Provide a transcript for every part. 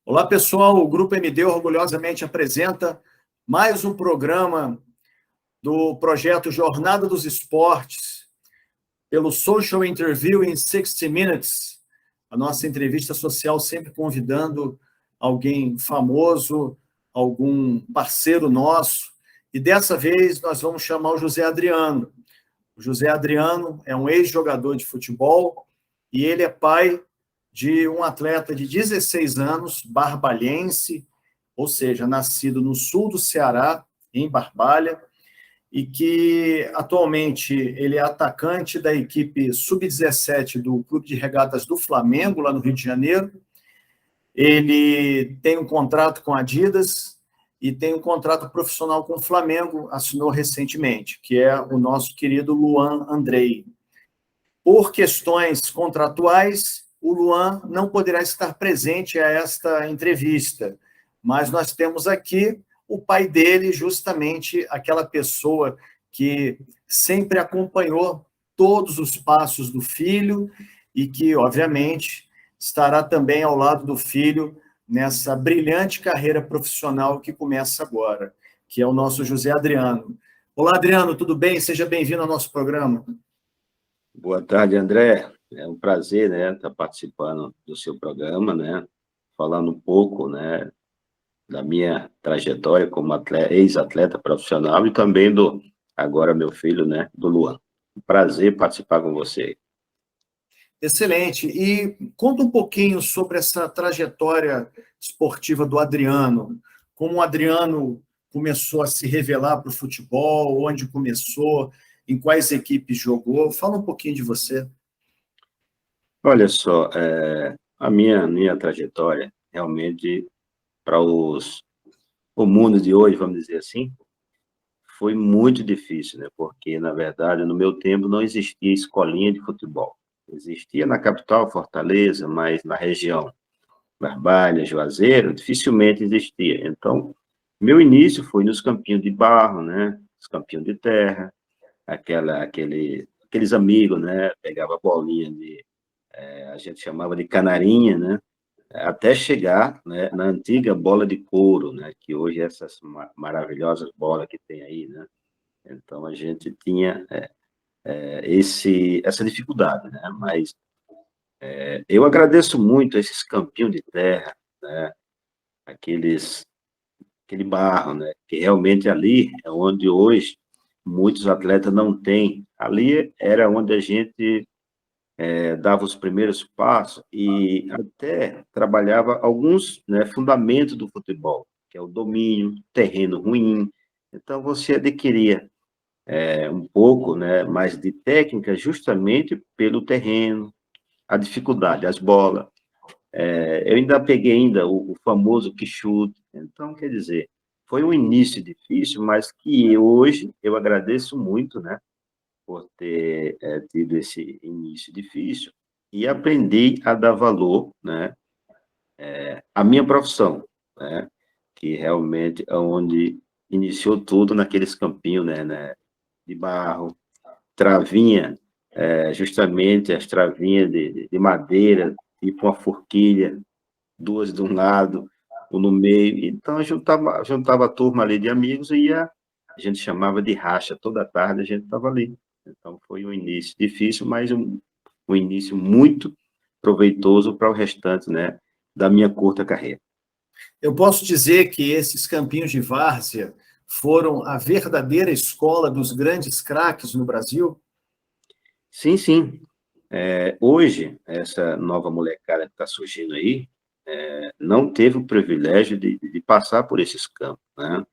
Olá, pessoal. O Grupo MD orgulhosamente apresenta mais um programa do projeto Jornada dos Esportes, pelo Social Interview in 60 Minutes, a nossa entrevista social sempre convidando alguém famoso, algum parceiro nosso. E dessa vez nós vamos chamar o José Adriano. O José Adriano é um ex-jogador de futebol e ele é pai de um atleta de 16 anos, barbalhense, ou seja, nascido no sul do Ceará, em Barbalha, e que atualmente ele é atacante da equipe sub-17 do Clube de Regatas do Flamengo, lá no Rio de Janeiro. Ele tem um contrato com a Adidas e tem um contrato profissional com o Flamengo, assinou recentemente, que é o nosso querido Luan Andrei. Por questões contratuais, o Luan não poderá estar presente a esta entrevista, mas nós temos aqui o pai dele, justamente aquela pessoa que sempre acompanhou todos os passos do filho e que, obviamente, estará também ao lado do filho nessa brilhante carreira profissional que começa agora, que é o nosso José Adriano. Olá, Adriano, tudo bem? Seja bem-vindo ao nosso programa. Boa tarde, André. É um prazer, né, estar participando do seu programa, né, falando um pouco, né, da minha trajetória como ex-atleta profissional e também do, agora, meu filho, né, do Luan. Um prazer participar com você. Excelente. E conta um pouquinho sobre essa trajetória esportiva do Adriano. Como o Adriano começou a se revelar para o futebol, onde começou, em quais equipes jogou. Fala um pouquinho de você. Olha só, a minha trajetória, realmente, para o mundo de hoje, vamos dizer assim, foi muito difícil, né? Porque, na verdade, no meu tempo não existia escolinha de futebol. Existia na capital, Fortaleza, mas na região Barbalha, Juazeiro, dificilmente existia. Então, meu início foi nos campinhos de barro, né? Os campinhos de terra, aqueles amigos, né? Pegava a bolinha a gente chamava de canarinha, né? Até chegar, né, na antiga bola de couro, né? Que hoje é essas maravilhosas bolas que tem aí, né? Então, a gente tinha essa dificuldade, né? Mas eu agradeço muito esses campinhos de terra, né? Aquele barro, né? Que realmente ali é onde hoje muitos atletas não têm. Ali era onde a gente dava os primeiros passos e até trabalhava alguns, né, fundamentos do futebol, que é o domínio, terreno ruim. Então, você adquiria um pouco, né, mais de técnica justamente pelo terreno, a dificuldade, as bolas. Eu ainda peguei ainda o famoso que chute. Então, quer dizer, foi um início difícil, mas que hoje eu agradeço muito, né, por ter tido esse início difícil e aprendi a dar valor, né, à minha profissão, né, que realmente é onde iniciou tudo naqueles campinhos, né, de barro, travinha, justamente as travinhas de madeira, tipo uma forquilha, duas de um lado, ou no meio. Então, juntava a turma ali de amigos e a gente chamava de racha. Toda tarde a gente estava ali. Então, foi um início difícil, mas um início muito proveitoso para o restante, né, da minha curta carreira. Eu posso dizer que esses campinhos de várzea foram a verdadeira escola dos grandes craques no Brasil? Sim, sim. Hoje, essa nova molecada que está surgindo aí, não teve o privilégio de passar por esses campos, né?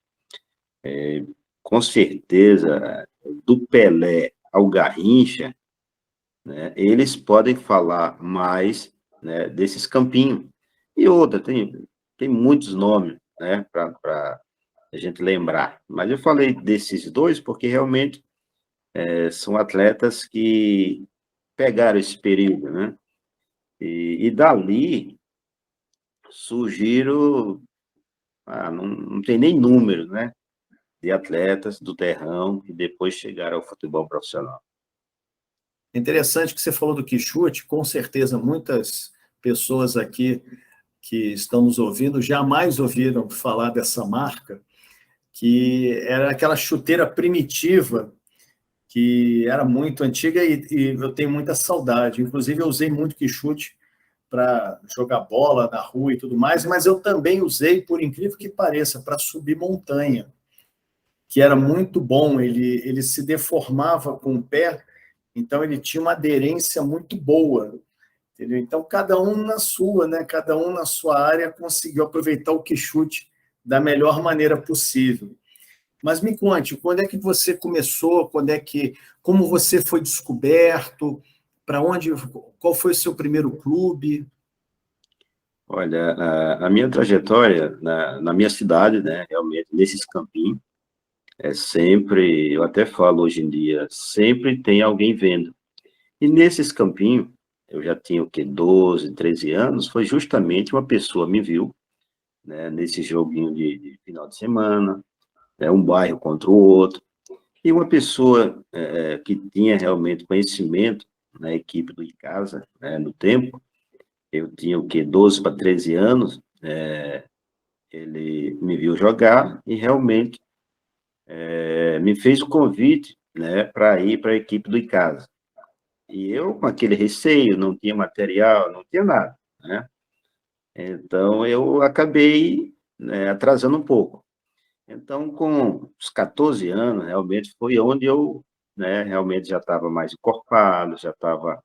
Com certeza, do Pelé ao Garrincha, né, eles podem falar mais, né, desses campinhos. E outra, tem muitos nomes, né, para a gente lembrar. Mas eu falei desses dois porque realmente são atletas que pegaram esse período, né? E dali surgiram, não tem nem número, né, de atletas do terrão que depois chegaram ao futebol profissional. Interessante que você falou do Quixote, com certeza muitas pessoas aqui que estão nos ouvindo jamais ouviram falar dessa marca, que era aquela chuteira primitiva, que era muito antiga e eu tenho muita saudade. Inclusive, eu usei muito Quixote para jogar bola na rua e tudo mais, mas eu também usei, por incrível que pareça, para subir montanha, que era muito bom. Ele se deformava com o pé, então ele tinha uma aderência muito boa. Entendeu? Então, cada um na sua, né? Cada um na sua área conseguiu aproveitar o Quixote da melhor maneira possível. Mas me conte, quando é que você começou? Como você foi descoberto? Para onde? Qual foi o seu primeiro clube? Olha, a minha trajetória na minha cidade, né, realmente, nesses campinhos, é sempre, eu até falo hoje em dia, sempre tem alguém vendo. E nesses campinhos, eu já tinha o quê? 12, 13 anos, foi justamente uma pessoa me viu, né, nesse joguinho de final de semana, né, um bairro contra o outro, e uma pessoa que tinha realmente conhecimento na equipe do Icasa, né, no tempo, eu tinha o quê? 12 para 13 anos, ele me viu jogar e realmente me fez o convite, né, para ir para a equipe do Icasa. E eu, com aquele receio, não tinha material, não tinha nada, né? Então, eu acabei, né, atrasando um pouco. Então, com os 14 anos, realmente foi onde eu, né, realmente já estava mais encorpado, já estava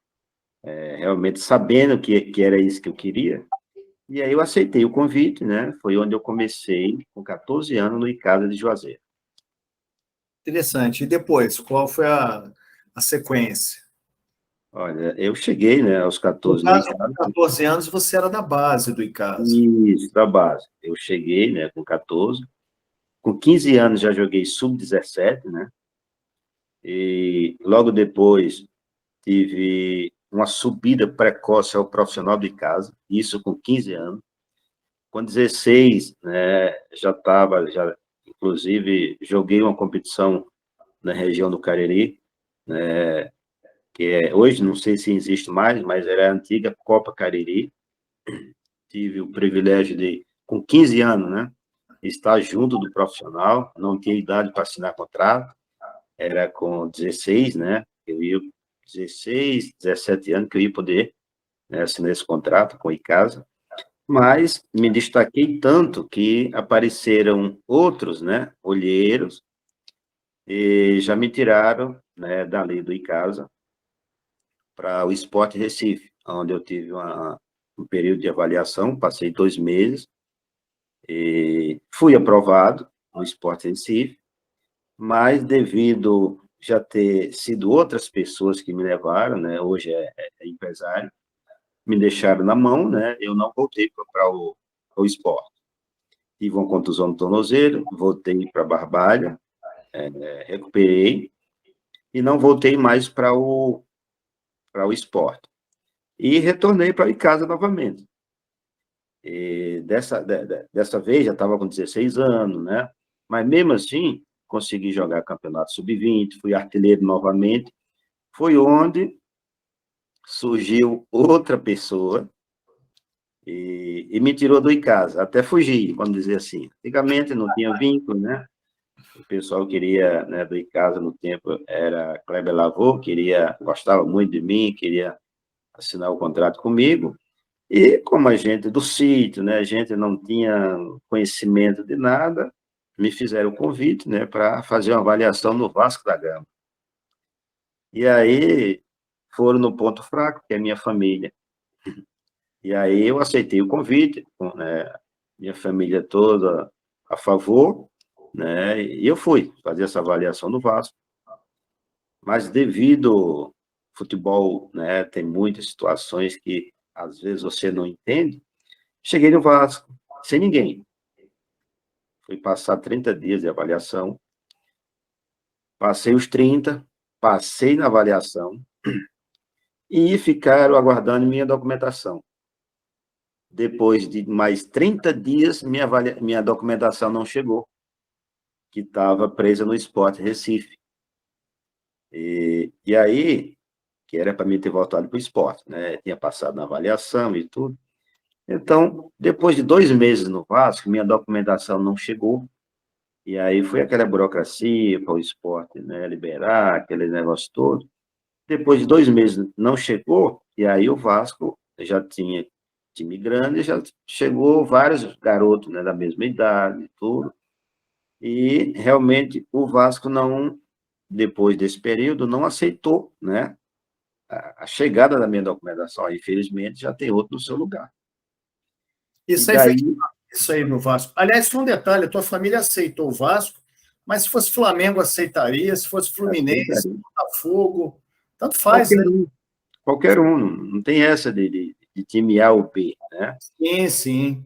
realmente sabendo que era isso que eu queria. E aí eu aceitei o convite, né? Foi onde eu comecei, com 14 anos, no Icasa de Juazeiro. Interessante. E depois, qual foi a sequência? Olha, eu cheguei, né, aos No 14 no caso, com Icasa, 14 anos, você era da base do ICASA. isso, da base. Eu cheguei, né, com 14. Com 15 anos já joguei sub-17, né? E logo depois tive uma subida precoce ao profissional do Icasa, isso com 15 anos. Com 16, né, inclusive, joguei uma competição na região do Cariri, né, hoje não sei se existe mais, mas era a antiga Copa Cariri. Tive o privilégio de, com 15 anos, né, estar junto do profissional, não tinha idade para assinar contrato, era com 16, né, 16, 17 anos que eu ia poder, né, assinar esse contrato com o Icasa, mas me destaquei tanto que apareceram outros, né, olheiros, e já me tiraram, né, dali do Icasa para o Sport Recife, onde eu tive um período de avaliação, passei 2 meses, e fui aprovado no Sport Recife, mas devido já ter sido outras pessoas que me levaram, né, hoje é empresário, me deixaram na mão, né, eu não voltei para o esporte. Tive uma contusão no tornozelo, voltei para a Barbalha, recuperei, e não voltei mais para o esporte. E retornei para o Icasa novamente. E dessa vez já estava com 16 anos, né? Mas mesmo assim, consegui jogar campeonato sub-20, fui artilheiro novamente. Foi onde surgiu outra pessoa e me tirou do Icasa, até fugi, vamos dizer assim. Antigamente não tinha vínculo, né? O pessoal queria, né, do Icasa no tempo, era Kleber Lavô, gostava muito de mim, queria assinar o contrato comigo. E como a gente do sítio, né, a gente não tinha conhecimento de nada, me fizeram o convite, né, para fazer uma avaliação no Vasco da Gama. E aí foram no ponto fraco, que é a minha família. E aí eu aceitei o convite, né, minha família toda a favor, né, e eu fui fazer essa avaliação no Vasco. Mas devido ao futebol, né, tem muitas situações que às vezes você não entende, cheguei no Vasco sem ninguém. Fui passar 30 dias de avaliação, passei os 30, passei na avaliação e ficaram aguardando minha documentação. Depois de mais 30 dias, minha documentação não chegou, que estava presa no Sport Recife. E aí, que era para mim ter voltado para o esporte, né? Tinha passado na avaliação e tudo. Então, depois de 2 meses no Vasco, minha documentação não chegou, e aí foi aquela burocracia para o esporte, né, liberar, aquele negócio todo. Depois de 2 meses não chegou, e aí o Vasco já tinha time grande, já chegou vários garotos, né, da mesma idade e tudo, e realmente o Vasco não, depois desse período, não aceitou, né, a chegada da minha documentação. Infelizmente, já tem outro no seu lugar. E Isso aí foi daí, isso aí no Vasco. Aliás, só um detalhe, a tua família aceitou o Vasco, mas se fosse Flamengo aceitaria, se fosse Fluminense, aceitaria. Botafogo, tanto faz, Qualquer né? um, qualquer um, não tem essa de time A ou B, né? Sim, sim.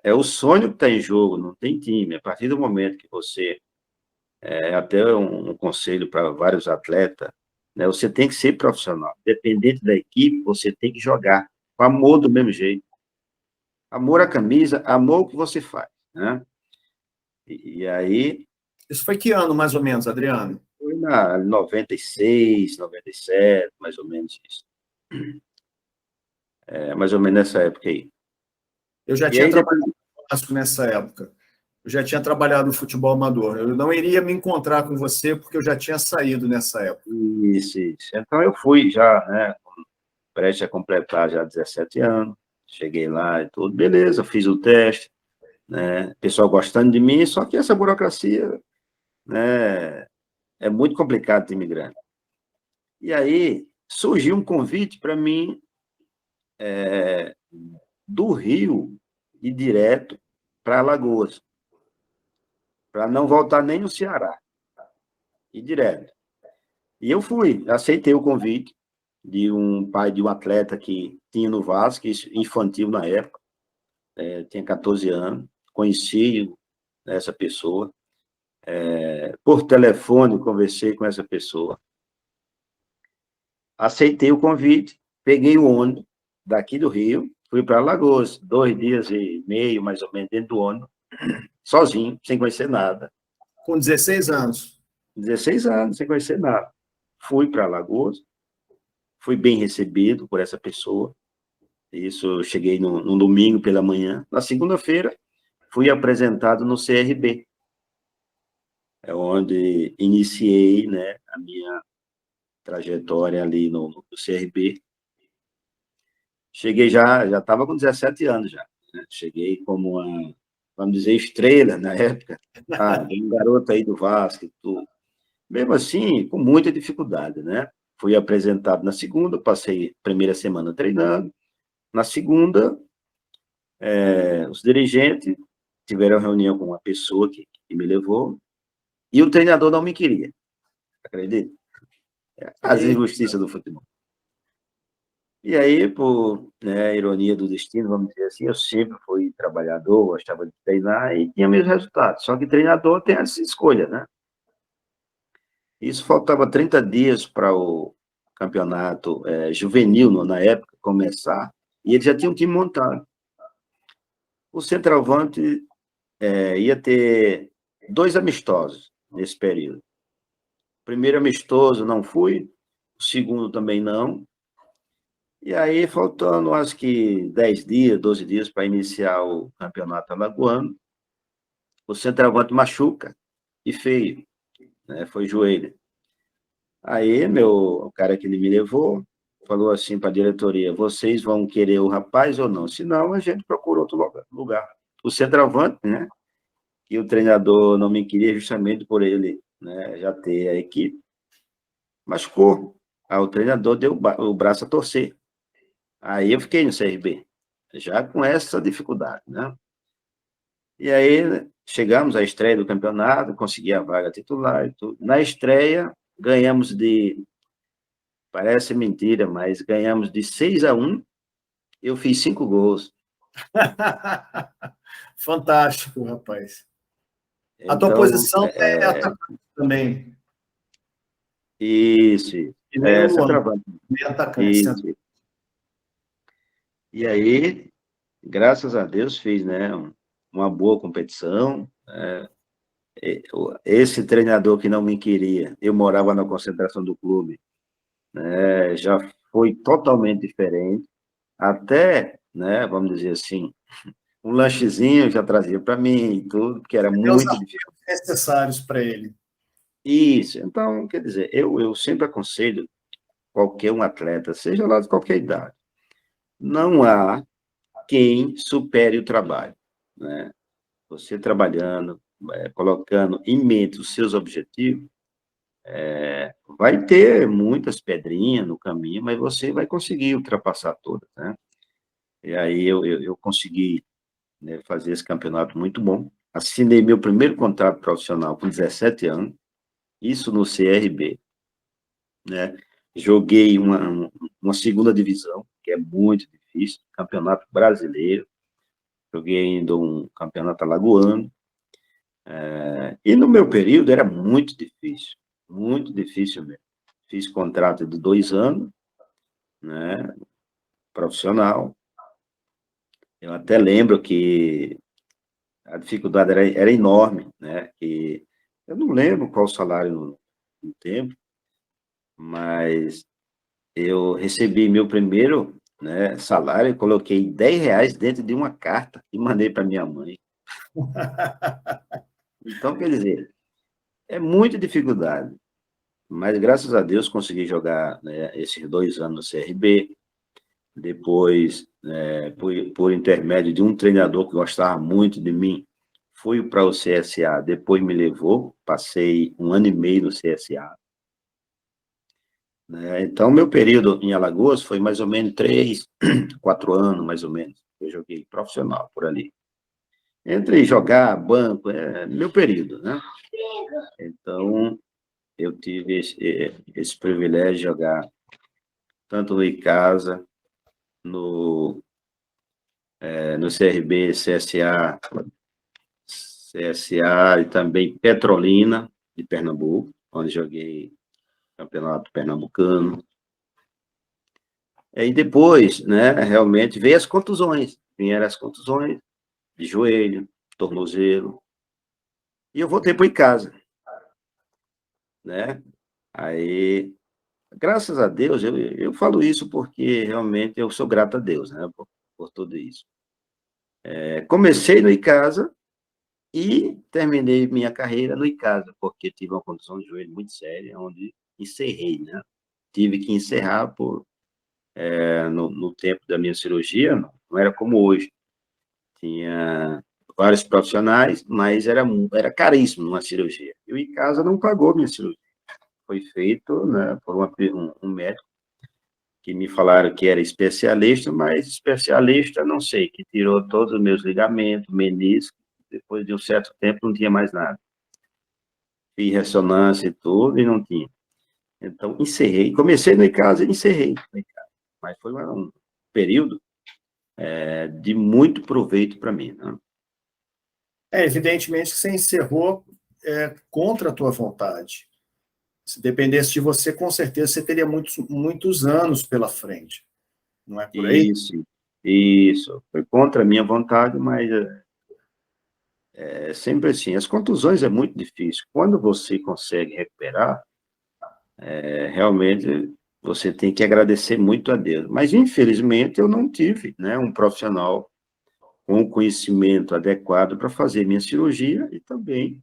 É o sonho que está em jogo, não tem time. A partir do momento que você, até um conselho para vários atletas, né, você tem que ser profissional. Dependente da equipe, você tem que jogar com amor do mesmo jeito. Amor à camisa, amor ao que você faz, né? E aí, Isso foi que ano, mais ou menos, Adriano? foi na 96, 97, mais ou menos isso. Mais ou menos nessa época aí. Eu já E tinha aí, depois, trabalhado no Vasco nessa época. Eu já tinha trabalhado no futebol amador. Eu não iria me encontrar com você porque eu já tinha saído nessa época. isso, isso. Então, eu fui já, né, prestes a completar já 17 anos, cheguei lá e tudo, beleza, fiz o teste, né, pessoal gostando de mim, só que essa burocracia, né, é muito complicado de imigrante. E aí, surgiu um convite para mim, do Rio, e direto para Alagoas, para não voltar nem no Ceará, e direto. E eu fui, aceitei o convite de um pai de um atleta que tinha no Vasco, infantil na época, tinha 14 anos, conheci essa pessoa, por telefone conversei com essa pessoa, aceitei o convite, peguei o ônibus daqui do Rio, fui para Alagoas, 2 dias e meio, mais ou menos, dentro do ônibus, sozinho, sem conhecer nada. Com 16 anos. 16 anos, sem conhecer nada. Fui para Alagoas, fui bem recebido por essa pessoa. Isso, eu cheguei no domingo pela manhã. Na segunda-feira, fui apresentado no CRB, é onde iniciei, né, a minha trajetória ali no CRB. Cheguei já estava com 17 anos já, né? Cheguei como uma, vamos dizer, estrela na época. Ah, um garoto aí do Vasco e tudo. Mesmo assim, com muita dificuldade, né? Fui apresentado na segunda, passei a primeira semana treinando. Na segunda, os dirigentes tiveram reunião com uma pessoa que me levou, e o treinador não me queria, acredita? As injustiças do futebol. E aí, por, né, ironia do destino, vamos dizer assim, eu sempre fui trabalhador, gostava de treinar e tinha meus resultados. Só que treinador tem essa escolha, né? Isso faltava 30 dias para o campeonato juvenil, na época, começar, e ele já tinha um time montado. O centroavante ia ter 2 amistosos nesse período. O primeiro amistoso não fui, o segundo também não. E aí, faltando acho que 10 dias, 12 dias para iniciar o campeonato alagoano, o centroavante machuca, e feio, né? Foi joelho. Aí, o cara que ele me levou, falou assim para a diretoria: vocês vão querer o rapaz ou não? Se não, a gente procura outro lugar. O centroavante, né, que o treinador não me queria justamente por ele, né, já ter a equipe, machucou. Aí o treinador deu o braço a torcer. Aí eu fiquei no CRB, já com essa dificuldade, né? E aí chegamos à estreia do campeonato, consegui a vaga titular e tudo. Na estreia, ganhamos parece mentira, mas ganhamos de 6-1, eu fiz 5 gols. Fantástico, rapaz. A tua Então, posição é atacante também. isso, E nem o Luan, centroavante. nem atacante. Isso. E aí, graças a Deus, fiz, né, uma boa competição. Esse treinador que não me queria, eu morava na concentração do clube, né, já foi totalmente diferente. Até né? Vamos dizer assim, um lanchezinho já trazia para mim e tudo, porque era Tem os muito difícil. apoios necessários para ele. Isso, então, quer dizer, eu sempre aconselho qualquer um atleta, seja lá de qualquer idade, não há quem supere o trabalho, né? Você trabalhando, colocando em mente os seus objetivos, vai ter muitas pedrinhas no caminho, mas você vai conseguir ultrapassar todas, né? E aí eu consegui, né, fazer esse campeonato muito bom. Assinei meu primeiro contrato profissional com 17 anos, isso no CRB, né? Joguei uma segunda divisão, que é muito difícil, campeonato brasileiro, joguei ainda um campeonato alagoano, e no meu período era muito difícil mesmo. Fiz contrato de 2 anos, né, profissional. Eu até lembro que a dificuldade era enorme, né? Que eu não lembro qual o salário no tempo, mas eu recebi meu primeiro, né, salário e coloquei R$ 10 dentro de uma carta e mandei para minha mãe. Então, quer dizer, é muita dificuldade, mas graças a Deus consegui jogar, né, esses 2 anos no CRB. Depois, por intermédio de um treinador que gostava muito de mim, fui para o CSA, depois me levou, passei 1 ano e meio no CSA. Né? Então, meu período em Alagoas foi mais ou menos 3, 4 anos, mais ou menos. Eu joguei profissional por ali. Entre jogar, banco, meu período, né? Então, eu tive esse privilégio de jogar tanto no Icasa, no CRB, CSA e também Petrolina, de Pernambuco, onde joguei campeonato pernambucano. E depois, né, realmente veio as contusões. Vieram as contusões de joelho, tornozelo. E eu voltei para casa, né? Aí, graças a Deus, eu falo isso porque realmente eu sou grato a Deus, né, por tudo isso. Comecei no Icasa e terminei minha carreira no Icasa, porque tive uma condição de joelho muito séria, onde encerrei, né? Tive que encerrar no tempo da minha cirurgia, não era como hoje. Tinha vários profissionais, mas era caríssimo uma cirurgia. E o Icasa não pagou minha cirurgia. Foi feito, né, por um médico que me falaram que era especialista, mas especialista, não sei, que tirou todos os meus ligamentos, meniscos, depois de um certo tempo não tinha mais nada. Fiz ressonância e tudo, e não tinha. Então, encerrei. Comecei no Icasa e encerrei no Icasa. Mas foi um período de muito proveito para mim, né? Evidentemente que você encerrou contra a tua vontade. Se dependesse de você, com certeza você teria muitos anos pela frente. Não é por aí? Isso. Foi contra a minha vontade, mas é sempre assim. As contusões é muito difícil. Quando você consegue recuperar, realmente você tem que agradecer muito a Deus. Mas, infelizmente, eu não tive, né, um profissional com o conhecimento adequado para fazer minha cirurgia e também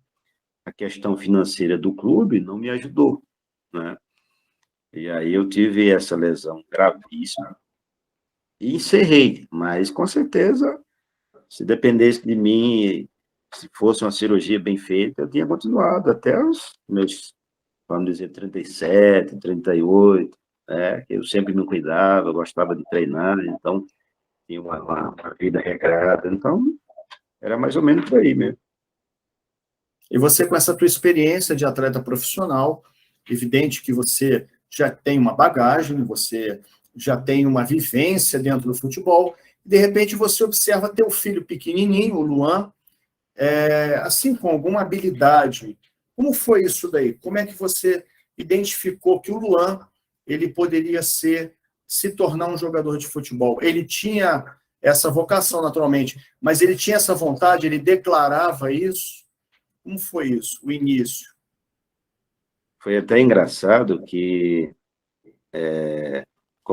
a questão financeira do clube não me ajudou, né? E aí eu tive essa lesão gravíssima e encerrei, mas com certeza, se dependesse de mim, se fosse uma cirurgia bem feita, eu tinha continuado até os meus, vamos dizer, 37, 38, né? Eu sempre me cuidava, eu gostava de treinar, então tinha uma vida regrada, então era mais ou menos por aí mesmo. E você, com essa tua experiência de atleta profissional, evidente que você já tem uma bagagem, você já tem uma vivência dentro do futebol, e de repente você observa teu filho pequenininho, o Luan, assim, com alguma habilidade. Como foi isso daí? Como é que você identificou que o Luan ele poderia se tornar um jogador de futebol? Ele tinha essa vocação, naturalmente, mas ele tinha essa vontade, ele declarava isso? Como foi isso, o início? Foi até engraçado que,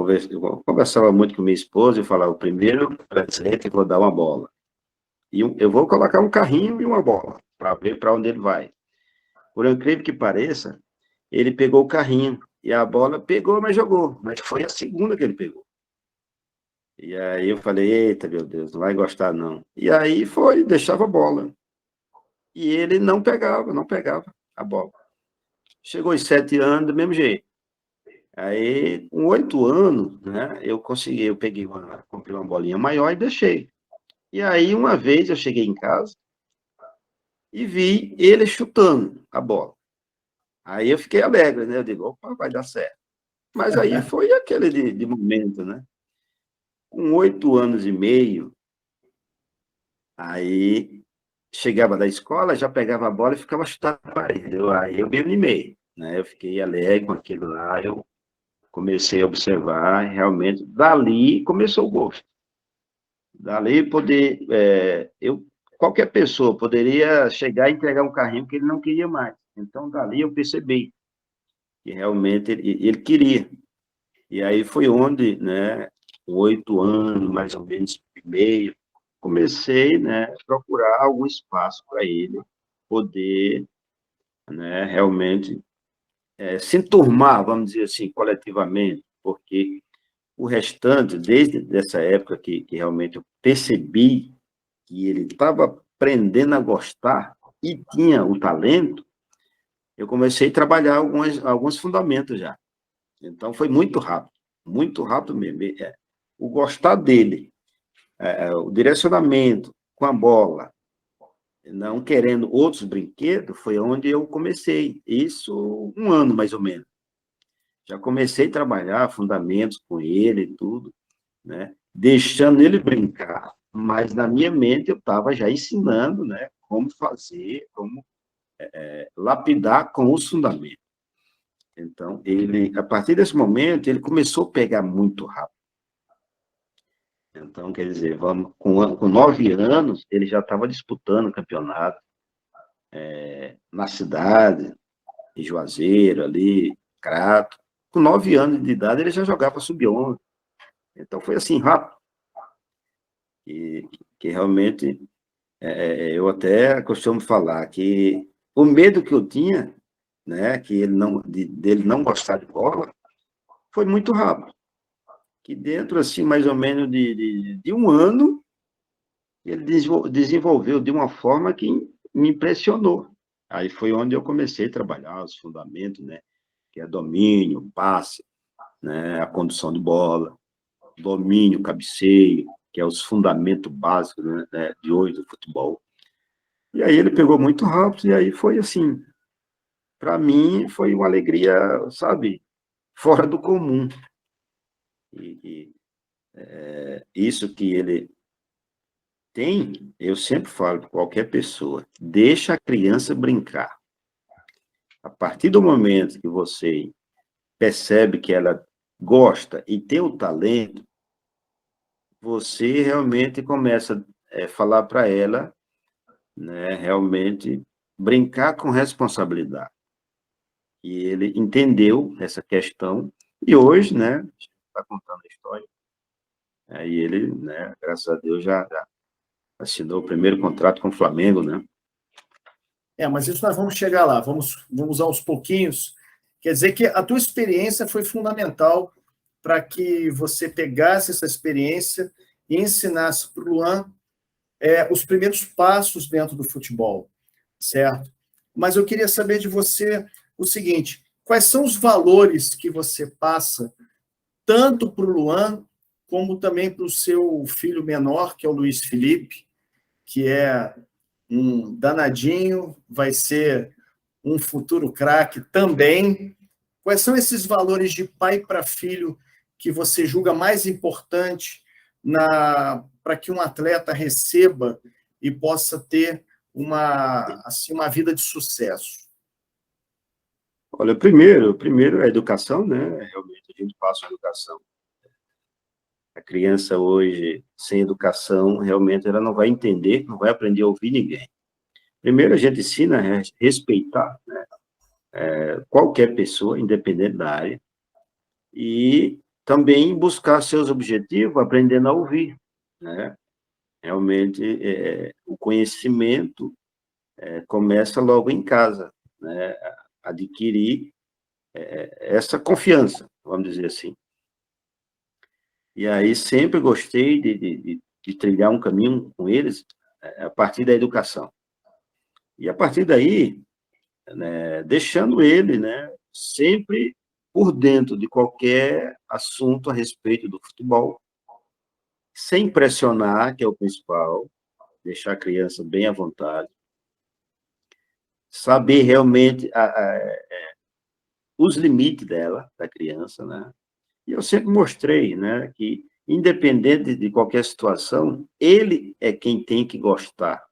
eu conversava muito com minha esposa e falava, o primeiro presente eu vou dar uma bola. E eu vou colocar um carrinho e uma bola, para ver para onde ele vai. Por incrível que pareça, ele pegou o carrinho, e a bola pegou, mas jogou. Mas foi a segunda que ele pegou. E aí eu falei, eita, meu Deus, não vai gostar, não. E aí foi, deixava a bola. E ele não pegava a bola. Chegou aos 7 anos, do mesmo jeito. Aí, com 8 anos, né, eu peguei comprei uma bolinha maior e deixei. E aí, uma vez, eu cheguei em casa e vi ele chutando a bola. Aí eu fiquei alegre, né? Eu digo, opa, vai dar certo. Mas aí foi aquele de momento, né? Com 8 anos e meio, aí chegava da escola, já pegava a bola e ficava chutando a parede. Aí eu me animei, né? Eu fiquei alegre com aquilo lá, eu comecei a observar, realmente, dali começou o gosto. Dali poder, qualquer pessoa poderia chegar e entregar um carrinho que ele não queria mais. Então, dali eu percebi que realmente ele queria. E aí foi onde, né, com 8 anos, mais ou menos, e meio, comecei, né, a procurar algum espaço para ele poder, né, realmente se enturmar, vamos dizer assim, coletivamente, porque o restante, desde essa época que realmente eu percebi que ele estava aprendendo a gostar e tinha o talento, eu comecei a trabalhar alguns fundamentos já. Então, foi muito rápido mesmo. O gostar dele, o direcionamento com a bola, não querendo outros brinquedos, foi onde eu comecei. Isso 1 ano, mais ou menos. Já comecei a trabalhar fundamentos com ele e tudo, né? Deixando ele brincar, mas na minha mente eu estava já ensinando, né? Como fazer, como lapidar com os fundamentos. Então, a partir desse momento, ele começou a pegar muito rápido. Então, quer dizer, com 9 anos, ele já estava disputando campeonato na cidade, em Juazeiro, ali, Crato. Com 9 anos de idade, ele já jogava sub-11. Então, foi assim, rápido. Que realmente, eu até costumo falar que o medo que eu tinha, né, que dele não gostar de bola, foi muito rápido. Que dentro, assim, mais ou menos de 1 ano, ele desenvolveu de uma forma que me impressionou. Aí foi onde eu comecei a trabalhar os fundamentos, né? Que é domínio, passe, né? A condução de bola, domínio, cabeceio, que é os fundamentos básicos, né, de hoje do futebol. E aí ele pegou muito rápido, e aí foi assim, para mim foi uma alegria, sabe, fora do comum. Isso que ele tem, eu sempre falo para qualquer pessoa, deixa a criança brincar. A partir do momento que você percebe que ela gosta e tem o talento, você realmente começa a falar para ela, né, realmente brincar com responsabilidade. E ele entendeu essa questão, e hoje, né, está contando a história, aí ele, né, graças a Deus, já assinou o primeiro contrato com o Flamengo, né? Mas isso nós vamos chegar lá, vamos aos pouquinhos. Quer dizer que a tua experiência foi fundamental para que você pegasse essa experiência e ensinasse para o Luan os primeiros passos dentro do futebol, certo? Mas eu queria saber de você o seguinte, quais são os valores que você passa tanto para o Luan como também para o seu filho menor, que é o Luiz Felipe, que é um danadinho, vai ser um futuro craque também. Quais são esses valores de pai para filho que você julga mais importante para que um atleta receba e possa ter uma vida de sucesso? Olha, primeiro é a educação, né? Realmente a gente passa a educação. A criança hoje, sem educação, realmente ela não vai entender, não vai aprender a ouvir ninguém. Primeiro a gente ensina a respeitar, né, qualquer pessoa, independente da área, e também buscar seus objetivos, aprendendo a ouvir, né? Realmente, o conhecimento começa logo em casa, né? Adquirir essa confiança, vamos dizer assim. E aí sempre gostei de trilhar um caminho com eles a partir da educação. E a partir daí, né, deixando ele, né, sempre por dentro de qualquer assunto a respeito do futebol, sem pressionar, que é o principal, deixar a criança bem à vontade, saber realmente os limites dela, da criança, né? E eu sempre mostrei, né, que independente de qualquer situação, ele é quem tem que gostar,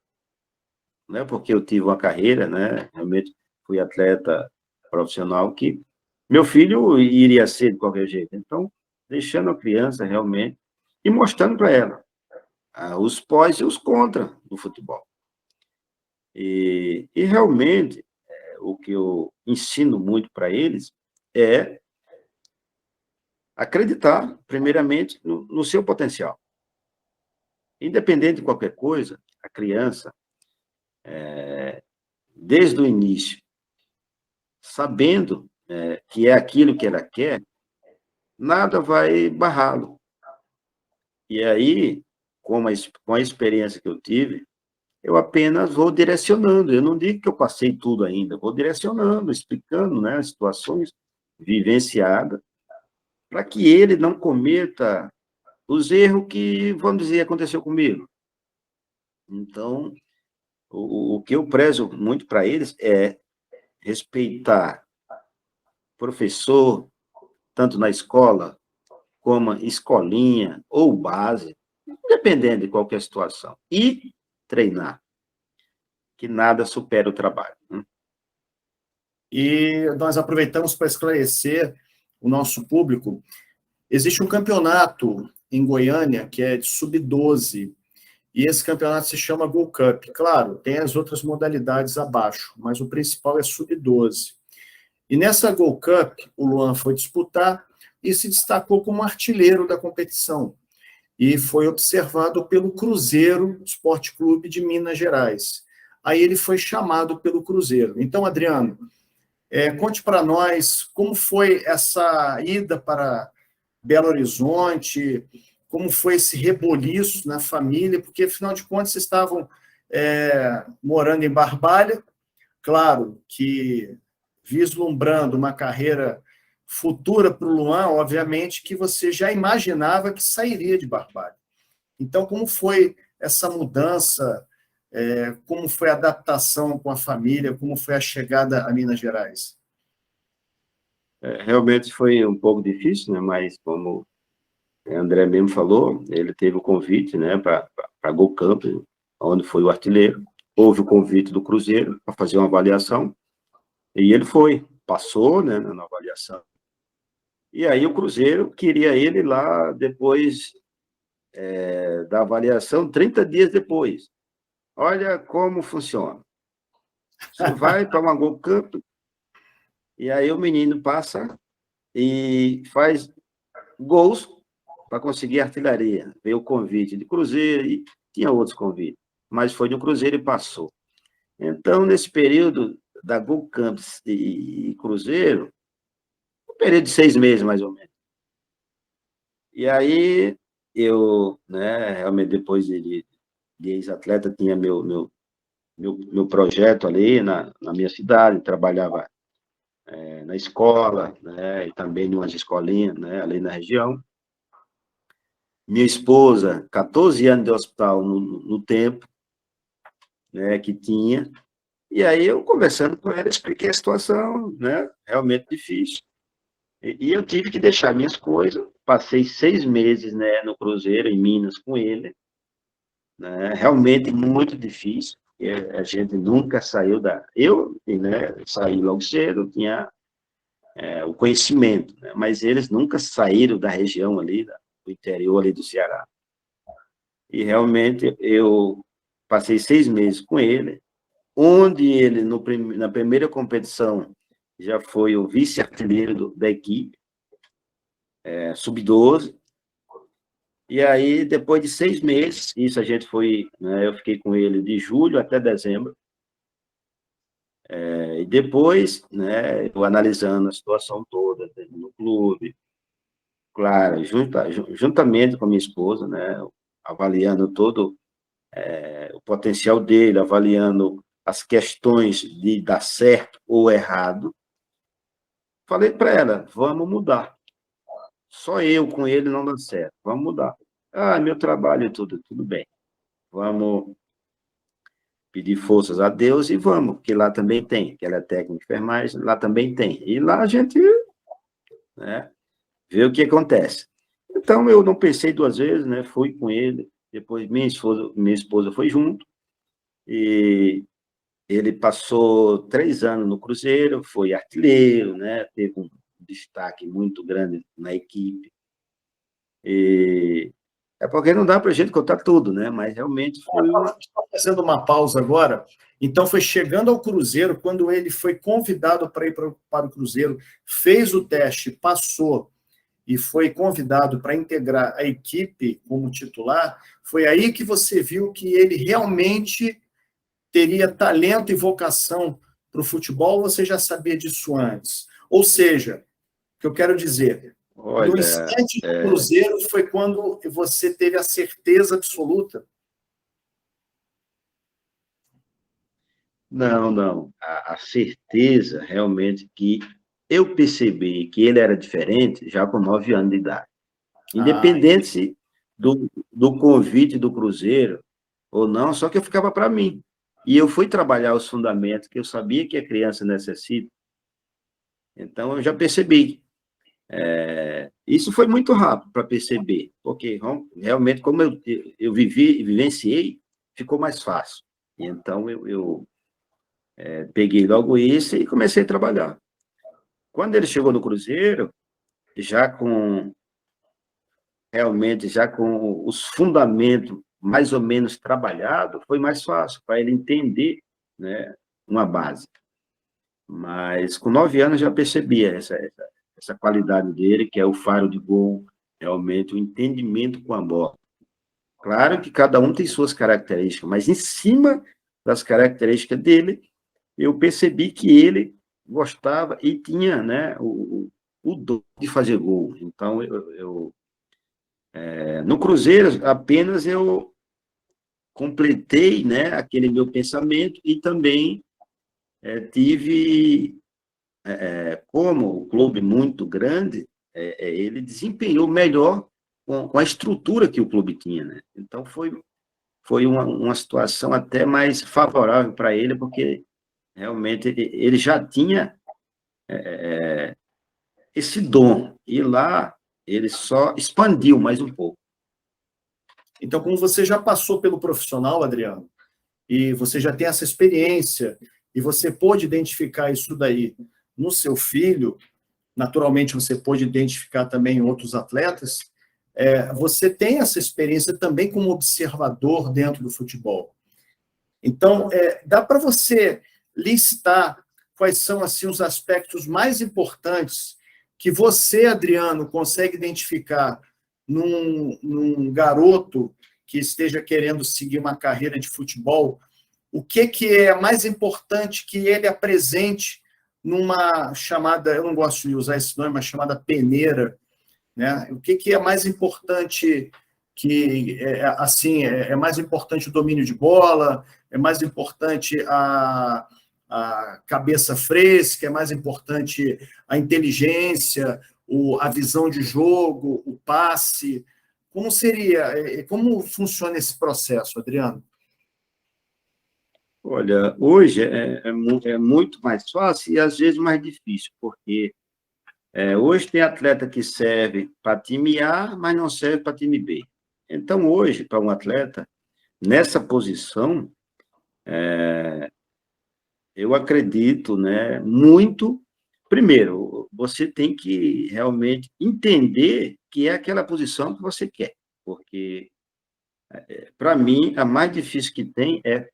né? Porque eu tive uma carreira, né? Realmente fui atleta profissional que meu filho iria ser de qualquer jeito. Então, deixando a criança realmente e mostrando para ela os pós e os contra do futebol. E realmente, o que eu ensino muito para eles é acreditar, primeiramente, no seu potencial. Independente de qualquer coisa, a criança, desde o início, sabendo que é aquilo que ela quer, nada vai barrá-lo. E aí, com a experiência que eu tive, eu apenas vou direcionando. Eu não digo que eu passei tudo ainda, vou direcionando, explicando, né, as situações vivenciadas, para que ele não cometa os erros que, vamos dizer, aconteceu comigo. Então, o que eu prezo muito para eles é respeitar professor, tanto na escola, como escolinha ou base, dependendo de qualquer situação. E treinar, que nada supera o trabalho. Né? E nós aproveitamos para esclarecer o nosso público. Existe um campeonato em Goiânia que é de sub-12, e esse campeonato se chama Gold Cup. Claro, tem as outras modalidades abaixo, mas o principal é sub-12. E nessa Gold Cup, o Luan foi disputar e se destacou como artilheiro da competição. E foi observado pelo Cruzeiro Esporte Clube de Minas Gerais. Aí ele foi chamado pelo Cruzeiro. Então, Adriano, conte para nós como foi essa ida para Belo Horizonte, como foi esse reboliço na família, porque, afinal de contas, vocês estavam morando em Barbalha, claro que vislumbrando uma carreira futura para o Luan, obviamente que você já imaginava que sairia de Barbalha. Então, como foi essa mudança, como foi a adaptação com a família, como foi a chegada a Minas Gerais? Realmente foi um pouco difícil, né? Mas como o André mesmo falou, ele teve o convite, né, para Go Camp, onde foi o artilheiro. Houve o convite do Cruzeiro para fazer uma avaliação, e ele foi, passou, né, na avaliação. E aí o Cruzeiro queria ele lá depois da avaliação, 30 dias depois. Olha como funciona. Você vai para uma Go Camp, e aí o menino passa e faz gols para conseguir artilharia. Veio o convite de Cruzeiro e tinha outros convites, mas foi do Cruzeiro e passou. Então, nesse período da Go Campos e Cruzeiro, um período de 6 meses, mais ou menos. E aí, eu, né, realmente, depois de ex-atleta, tinha meu projeto ali na minha cidade, trabalhava na escola, né, e também em umas escolinhas, né, ali na região. Minha esposa, 14 anos de hospital no tempo, né, que tinha, e aí eu conversando com ela, expliquei a situação, né, realmente difícil. E eu tive que deixar minhas coisas, passei 6 meses, né, no Cruzeiro, em Minas, com ele, né, realmente muito difícil, porque a gente nunca saiu eu, né, saí logo cedo, tinha o conhecimento, né, mas eles nunca saíram da região ali, do interior ali do Ceará. E realmente eu passei 6 meses com ele, onde ele, na primeira competição, já foi o vice-artilheiro da equipe, sub-12. E aí, depois de 6 meses, isso a gente foi, né, eu fiquei com ele de julho até dezembro. E depois, né, eu analisando a situação toda no clube, claro, juntamente com a minha esposa, né, avaliando todo o potencial dele, avaliando as questões de dar certo ou errado, falei para ela, vamos mudar. Só eu com ele não dá certo, vamos mudar. Ah, meu trabalho e tudo bem. Vamos pedir forças a Deus e vamos, porque lá também tem, que ela é técnica de enfermagem, lá também tem. E lá a gente, né, vê o que acontece. Então, eu não pensei 2 vezes, né, fui com ele, depois minha esposa foi junto, e ele passou 3 anos no Cruzeiro, foi artilheiro, né, teve um destaque muito grande na equipe, e é porque não dá para a gente contar tudo, né, mas realmente foi Estou fazendo uma pausa agora. Então, foi chegando ao Cruzeiro, quando ele foi convidado para ir para o Cruzeiro, fez o teste, passou, e foi convidado para integrar a equipe como titular, foi aí que você viu que ele realmente teria talento e vocação para o futebol, ou você já sabia disso antes? Ou seja, o que eu quero dizer, no olha, instante do Cruzeiro foi quando você teve a certeza absoluta? não. A certeza realmente que eu percebi que ele era diferente já com 9 anos de idade. Ah, Independente do convite do Cruzeiro ou não, só que eu ficava para mim. E eu fui trabalhar os fundamentos que eu sabia que a criança necessita. Então, eu já percebi. Isso foi muito rápido para perceber, porque realmente, como eu vivi e vivenciei, ficou mais fácil. Então, eu peguei logo isso e comecei a trabalhar. Quando ele chegou no Cruzeiro, já com realmente já com os fundamentos mais ou menos trabalhados, foi mais fácil para ele entender, né, uma base. Mas com 9 anos já percebia essa qualidade dele, que é o faro de gol, realmente o entendimento com a bola. Claro que cada um tem suas características, mas em cima das características dele, eu percebi que ele gostava e tinha, né, o dom de fazer gol. Então, no Cruzeiro, apenas eu completei, né, aquele meu pensamento e também tive, como o clube muito grande, ele desempenhou melhor com a estrutura que o clube tinha, né? Então, foi uma situação até mais favorável para ele, porque realmente ele já tinha esse dom, e lá ele só expandiu mais um pouco. então, como você já passou pelo profissional, Adriano, e você já tem essa experiência, e você pôde identificar isso daí no seu filho, naturalmente você pôde identificar também em outros atletas, você tem essa experiência também como observador dentro do futebol. Então, dá para você listar quais são assim os aspectos mais importantes que você, Adriano, consegue identificar num garoto que esteja querendo seguir uma carreira de futebol. O que é mais importante que ele apresente numa chamada, eu não gosto de usar esse nome, mas chamada peneira, né? O que é mais importante que, assim, é mais importante o domínio de bola, é mais importante a cabeça fresca, é mais importante a inteligência, a visão de jogo, o passe. Como seria, como funciona esse processo, Adriano? Olha, hoje é muito mais fácil e às vezes mais difícil, porque hoje tem atleta que serve para time A, mas não serve para time B. Então, hoje, para um atleta, nessa posição, eu acredito, né, muito. Primeiro, você tem que realmente entender que é aquela posição que você quer, porque, para mim, a mais difícil que tem é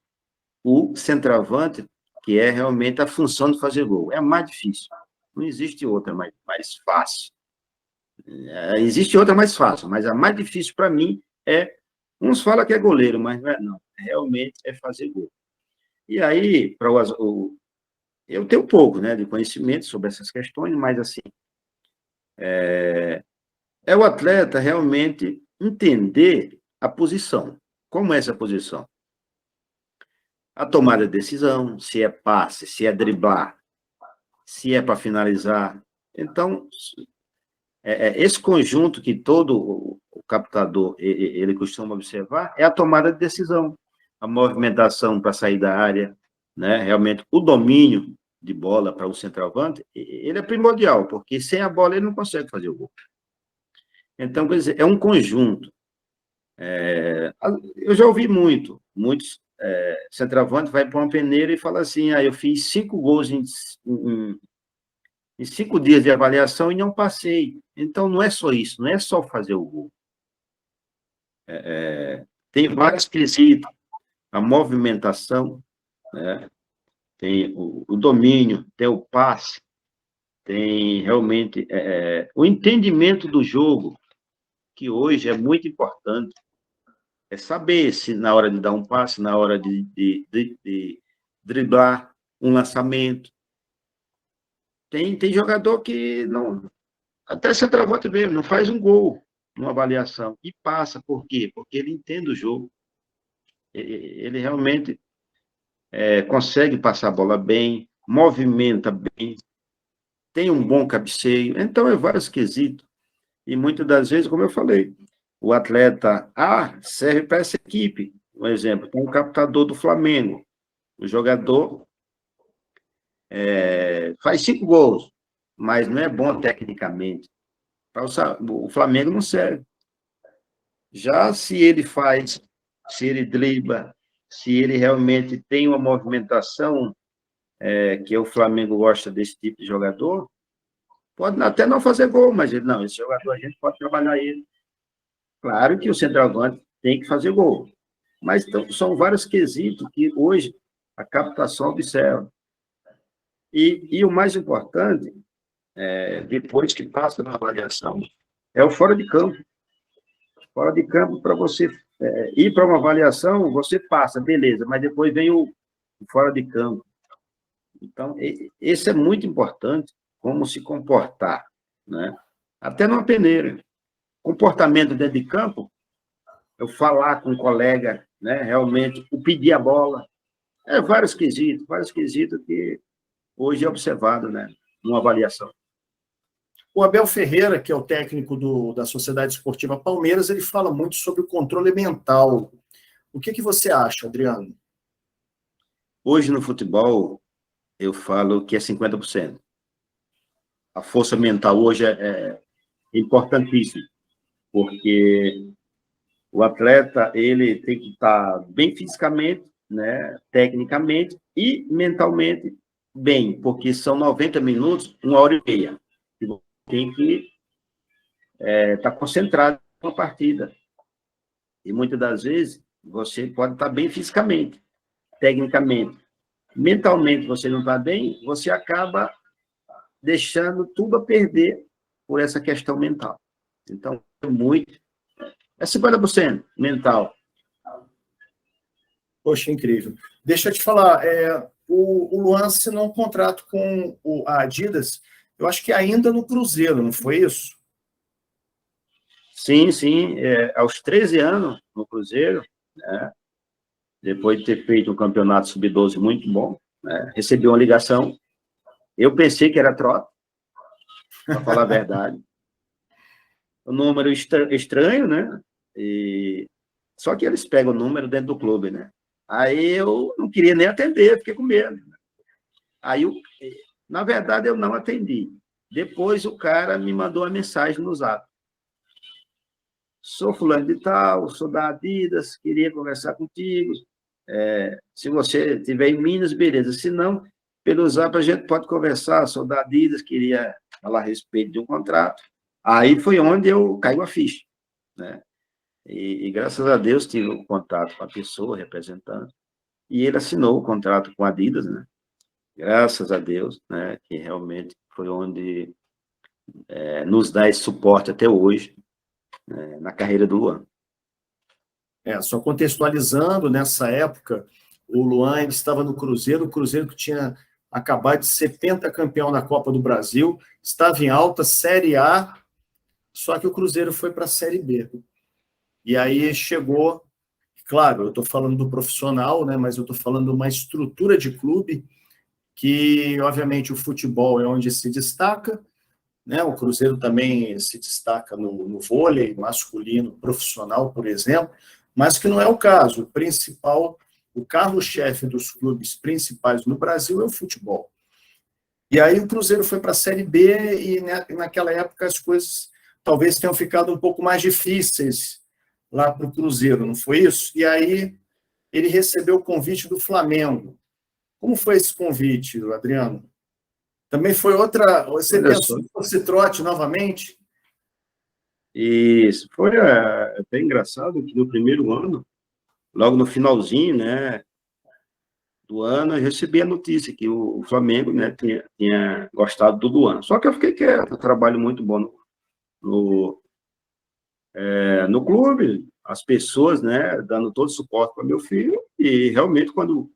o centroavante, que é realmente a função de fazer gol. É a mais difícil. Não existe outra mais fácil, Existe outra mais fácil, mas a mais difícil para mim é... Uns falam que é goleiro, mas não é, não. Realmente é fazer gol. E aí, eu tenho um pouco, né, de conhecimento sobre essas questões, mas, assim, é o atleta realmente entender a posição. Como é essa posição? A tomada de decisão, se é passe, se é driblar, se é para finalizar. Então, esse conjunto que todo o captador ele costuma observar é a tomada de decisão, a movimentação para sair da área, né? Realmente o domínio de bola para o centroavante, ele é primordial, porque sem a bola ele não consegue fazer o gol. Então, quer dizer, é um conjunto. Eu já ouvi muitos centroavantes vai para uma peneira e fala assim, eu fiz 5 gols em 5 dias de avaliação e não passei. Então, não é só isso, não é só fazer o gol. Tem vários quesitos, a movimentação, né? Tem o domínio, tem o passe, tem realmente o entendimento do jogo, que hoje é muito importante. É saber se na hora de dar um passe, na hora de driblar um lançamento. Tem jogador que não... Até centroavante mesmo, não faz um gol numa avaliação. E passa. Por quê? Porque ele entende o jogo. Ele realmente consegue passar a bola bem, movimenta bem, tem um bom cabeceio. Então, é vários quesitos. E muitas das vezes, como eu falei, o atleta A serve para essa equipe. Um exemplo, tem um captador do Flamengo. O jogador faz 5 gols, mas não é bom tecnicamente. O Flamengo não serve. Já se ele faz, se ele dribla, se ele realmente tem uma movimentação, que o Flamengo gosta desse tipo de jogador, pode até não fazer gol, mas não, esse jogador a gente pode trabalhar ele. Claro que o centroavante tem que fazer gol, mas são vários quesitos que hoje a captação observa. E o mais importante, depois que passa na avaliação, é o fora de campo. Fora de campo, para você ir para uma avaliação, você passa, beleza, mas depois vem o fora de campo. Então, esse é muito importante, como se comportar, né? Até numa peneira. Comportamento dentro de campo, eu falar com um colega, né? Realmente, o pedir a bola. Vários quesitos que hoje é observado, né? Numa avaliação. O Abel Ferreira, que é o técnico da Sociedade Esportiva Palmeiras, ele fala muito sobre o controle mental. O que você acha, Adriano? Hoje, no futebol, eu falo que é 50%. A força mental hoje é importantíssima, porque o atleta ele tem que estar bem fisicamente, né, tecnicamente e mentalmente bem, porque são 90 minutos, 1h30. E você tem que estar concentrado na partida. E muitas das vezes você pode estar bem fisicamente, tecnicamente. Mentalmente você não está bem, você acaba deixando tudo a perder por essa questão mental. Então, é 50% mental. Poxa, incrível. Deixa eu te falar, o Luan assinou um contrato com a Adidas, eu acho que ainda no Cruzeiro, não foi isso? Sim, sim. Aos 13 anos no Cruzeiro, né, depois de ter feito um campeonato sub-12 muito bom, né, recebi uma ligação. Eu pensei que era troca, para falar a verdade. O número estranho, né? Só que eles pegam o número dentro do clube, né? Aí eu não queria nem atender, fiquei com medo. Aí, na verdade, eu não atendi. Depois o cara me mandou uma mensagem no Zap. Sou fulano de tal, sou da Adidas, queria conversar contigo. Se você estiver em Minas, beleza. Se não, pelo Zap a gente pode conversar. Sou da Adidas, queria falar a respeito de um contrato. Aí foi onde eu caiu a ficha, né? E graças a Deus tive o contato com a pessoa representando, e ele assinou o contrato com a Adidas, né? Graças a Deus, né? Que realmente foi onde nos dá esse suporte até hoje, na carreira do Luan. Só contextualizando, nessa época, o Luan estava no Cruzeiro, o Cruzeiro que tinha acabado de ser pentacampeão na Copa do Brasil, estava em alta, Série A, só que o Cruzeiro foi para a Série B. E aí chegou, claro, eu estou falando do profissional, né, mas eu estou falando de uma estrutura de clube que, obviamente, o futebol é onde se destaca, né, o Cruzeiro também se destaca no vôlei masculino profissional, por exemplo, mas que não é o caso. O principal, o carro-chefe dos clubes principais no Brasil é o futebol. E aí o Cruzeiro foi para a Série B e naquela época as coisas talvez tenham ficado um pouco mais difíceis lá para o Cruzeiro, não foi isso? E aí ele recebeu o convite do Flamengo. Como foi esse convite, Adriano? Também foi outra... Você pensou que fosse trote novamente? Isso, foi até engraçado que no primeiro ano, logo no finalzinho, né, do ano, eu recebi a notícia que o Flamengo, né, tinha gostado do Luan. Só que eu fiquei quieto, trabalho muito bom no clube, as pessoas, né, dando todo o suporte para meu filho, e realmente quando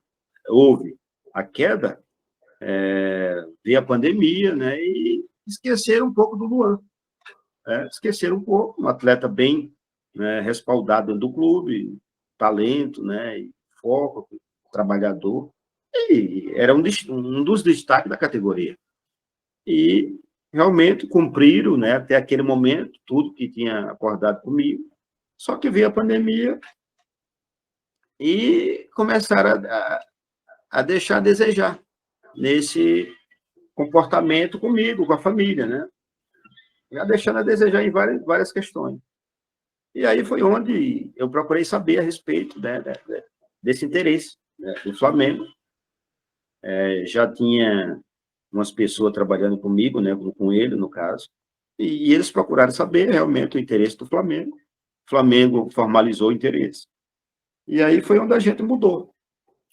houve a queda, veio a pandemia, né, e esqueceram um pouco do Luan. Esqueceram um pouco, um atleta bem, né, respaldado do clube, talento, né, e foco, trabalhador, e era um dos destaques da categoria. E realmente cumpriram, né, até aquele momento, tudo que tinha acordado comigo, só que veio a pandemia e começaram a deixar a desejar nesse comportamento comigo, com a família, né? Já deixando a desejar em várias questões. E aí foi onde eu procurei saber a respeito, né, desse interesse, né, do Flamengo. Já tinha umas pessoas trabalhando comigo, né, com ele, no caso, e eles procuraram saber realmente o interesse do Flamengo. O Flamengo formalizou o interesse. E aí foi onde a gente mudou.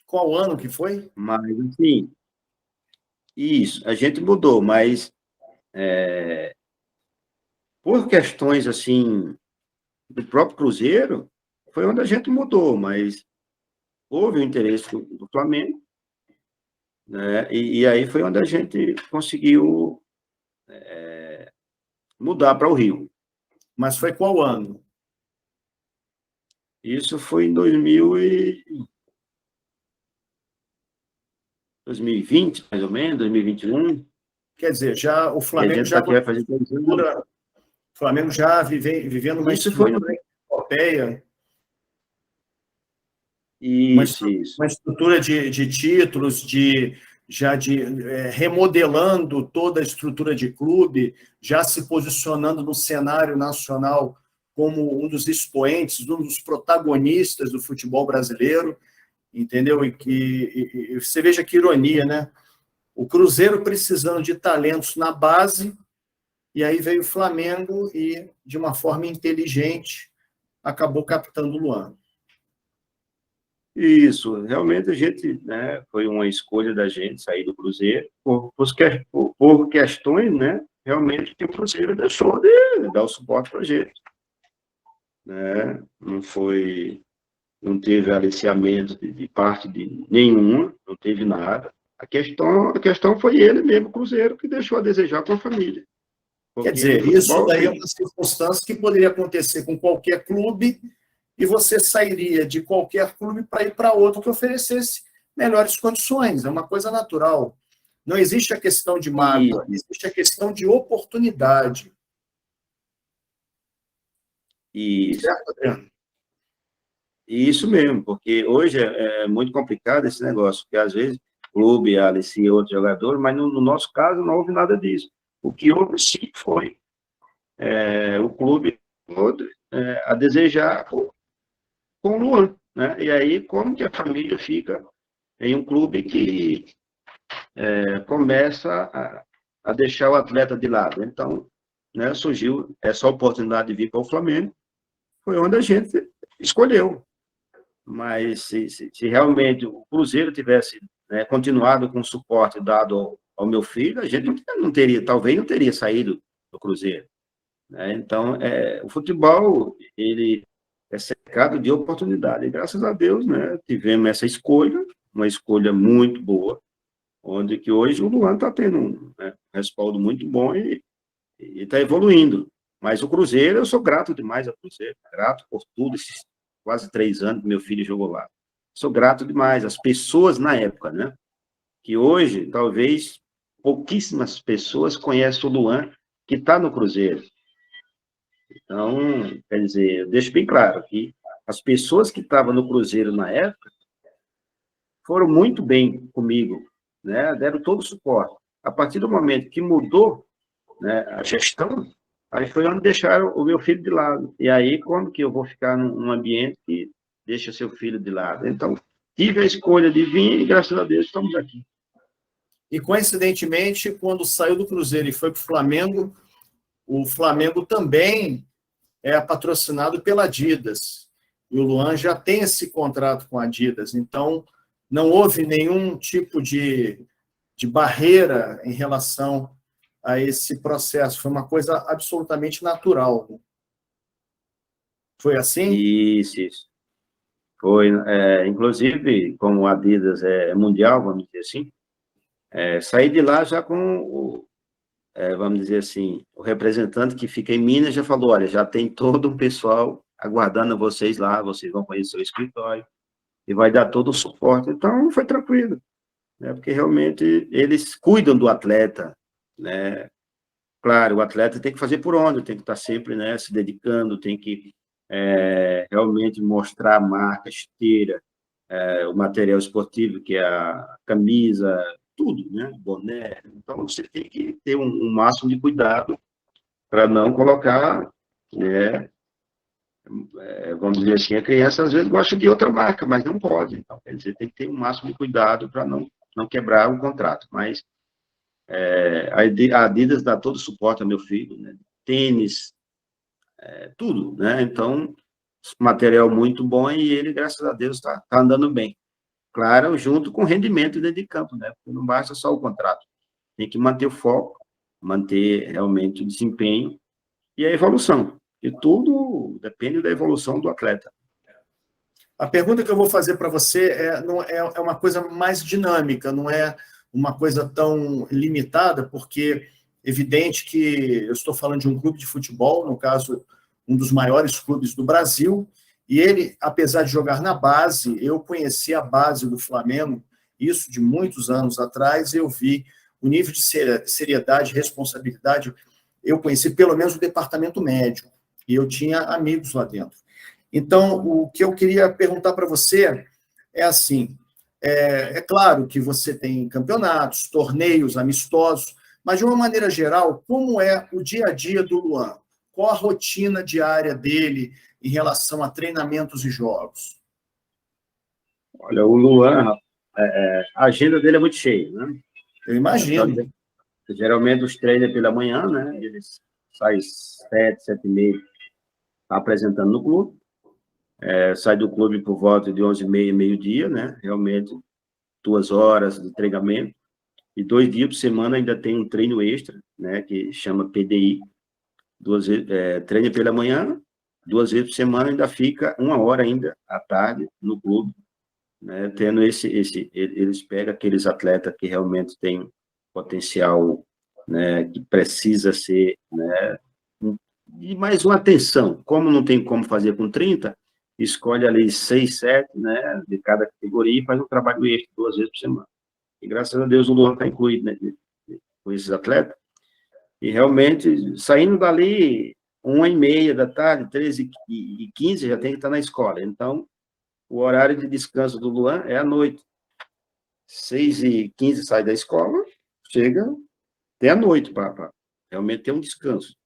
Qual ano que foi? Mas, assim, isso, a gente mudou, mas por questões, assim, do próprio Cruzeiro, foi onde a gente mudou, mas houve o interesse do Flamengo, né? E aí foi onde a gente conseguiu mudar para o Rio. Mas foi qual ano? Isso foi em 2020, mais ou menos, 2021. Quer dizer, já o Flamengo já vai fazer o Flamengo já vivendo uma estrutura europeia. Isso. Uma estrutura de títulos, remodelando toda a estrutura de clube, já se posicionando no cenário nacional como um dos expoentes, um dos protagonistas do futebol brasileiro, entendeu? E você veja que ironia, né? O Cruzeiro precisando de talentos na base, e aí veio o Flamengo e, de uma forma inteligente, acabou captando o Luan. Isso, realmente a gente, né, foi uma escolha da gente sair do Cruzeiro por questões, né, realmente que o Cruzeiro deixou de dar o suporte para a gente, né, não teve aliciamento de parte de nenhuma, não teve nada. A questão foi ele mesmo, o Cruzeiro, que deixou a desejar com a família. Quer dizer, isso daí é uma circunstância que poderia acontecer com qualquer clube, e você sairia de qualquer clube para ir para outro que oferecesse melhores condições. É uma coisa natural. Não existe a questão de mágoa, existe a questão de oportunidade. Certo, Adriano? Isso mesmo, porque hoje é muito complicado esse negócio, porque às vezes o clube alicia outro jogador, mas no nosso caso não houve nada disso. O que houve sim foi o clube todo a desejar com o Luan, né? E aí, como que a família fica em um clube que começa a deixar o atleta de lado? Então, né, surgiu essa oportunidade de vir para o Flamengo, foi onde a gente escolheu. Mas se realmente o Cruzeiro tivesse, né, continuado com o suporte dado ao meu filho, a gente talvez não teria saído do Cruzeiro, né? Então, o futebol, ele é cercado de oportunidade. E, graças a Deus, né, tivemos essa escolha, uma escolha muito boa, onde que hoje o Luan está tendo um respaldo muito bom e está evoluindo. Mas o Cruzeiro, eu sou grato demais ao Cruzeiro, grato por tudo, esses quase 3 anos que meu filho jogou lá. Sou grato demais às pessoas na época, né? Que hoje, talvez, pouquíssimas pessoas conhecem o Luan, que está no Cruzeiro. Então, quer dizer, eu deixo bem claro que as pessoas que estavam no Cruzeiro na época foram muito bem comigo, né? Deram todo o suporte. A partir do momento que mudou, né, a gestão, aí foi onde deixaram o meu filho de lado. E aí, como que eu vou ficar num ambiente que deixa seu filho de lado? Então, tive a escolha de vir e, graças a Deus, estamos aqui. E, coincidentemente, quando saiu do Cruzeiro e foi para o Flamengo também é patrocinado pela Adidas. E o Luan já tem esse contrato com a Adidas. Então, não houve nenhum tipo de barreira em relação a esse processo. Foi uma coisa absolutamente natural. Foi assim? Isso. Foi, inclusive, como a Adidas é mundial, vamos dizer assim, saí de lá já com vamos dizer assim, o representante que fica em Minas já falou, olha, já tem todo o pessoal aguardando vocês lá, vocês vão conhecer o escritório e vai dar todo o suporte. Então, foi tranquilo, né? Porque realmente eles cuidam do atleta, né? Claro, o atleta tem que fazer por onde, tem que estar sempre, né, se dedicando, tem que realmente mostrar a marca, a esteira, o material esportivo, que é a camisa, tudo, né? Boné. Então, você tem que ter um máximo de cuidado para não colocar, né? Vamos dizer assim, a criança às vezes gosta de outra marca, mas não pode. Então, quer dizer, tem que ter um máximo de cuidado para não quebrar o contrato. Mas a Adidas dá todo o suporte ao meu filho, né? Tênis, tudo, né? Então, material muito bom e ele, graças a Deus, está andando bem. Claro, junto com o rendimento dentro de campo, né? Porque não basta só o contrato. Tem que manter o foco, manter realmente o desempenho e a evolução. E tudo depende da evolução do atleta. A pergunta que eu vou fazer para você é uma coisa mais dinâmica, não é uma coisa tão limitada, porque é evidente que eu estou falando de um clube de futebol, no caso, um dos maiores clubes do Brasil, e ele, apesar de jogar na base, eu conheci a base do Flamengo, isso de muitos anos atrás, eu vi o nível de seriedade, responsabilidade, eu conheci pelo menos o departamento médico, e eu tinha amigos lá dentro. Então, o que eu queria perguntar para você é assim, claro que você tem campeonatos, torneios amistosos, mas, de uma maneira geral, como é o dia a dia do Luan? Qual a rotina diária dele em relação a treinamentos e jogos? Olha, o Luan, a agenda dele é muito cheia, né? Eu imagino. Então, geralmente os treinos pela manhã, né? Eles saem 7h30, apresentando no clube. Sai do clube por volta de 11h30, meio-dia, né? Realmente, 2 horas de treinamento. E 2 dias por semana ainda tem um treino extra, né? Que chama PDI. Treina pela manhã, 2 vezes por semana, ainda fica 1 hora ainda à tarde no clube, né? Tendo eles pegam aqueles atletas que realmente têm potencial, né? Que precisa ser, né? E mais uma atenção, como não tem como fazer com 30, escolhe ali 6, 7, né, de cada categoria e faz um trabalho extra 2 vezes por semana. E graças a Deus o Luan está incluído, né, com esses atletas. E realmente, saindo dali, 1h30 da tarde, 13h15, já tem que estar na escola. Então, o horário de descanso do Luan é à noite. 6h15 sai da escola, chega até à noite para realmente ter um descanso.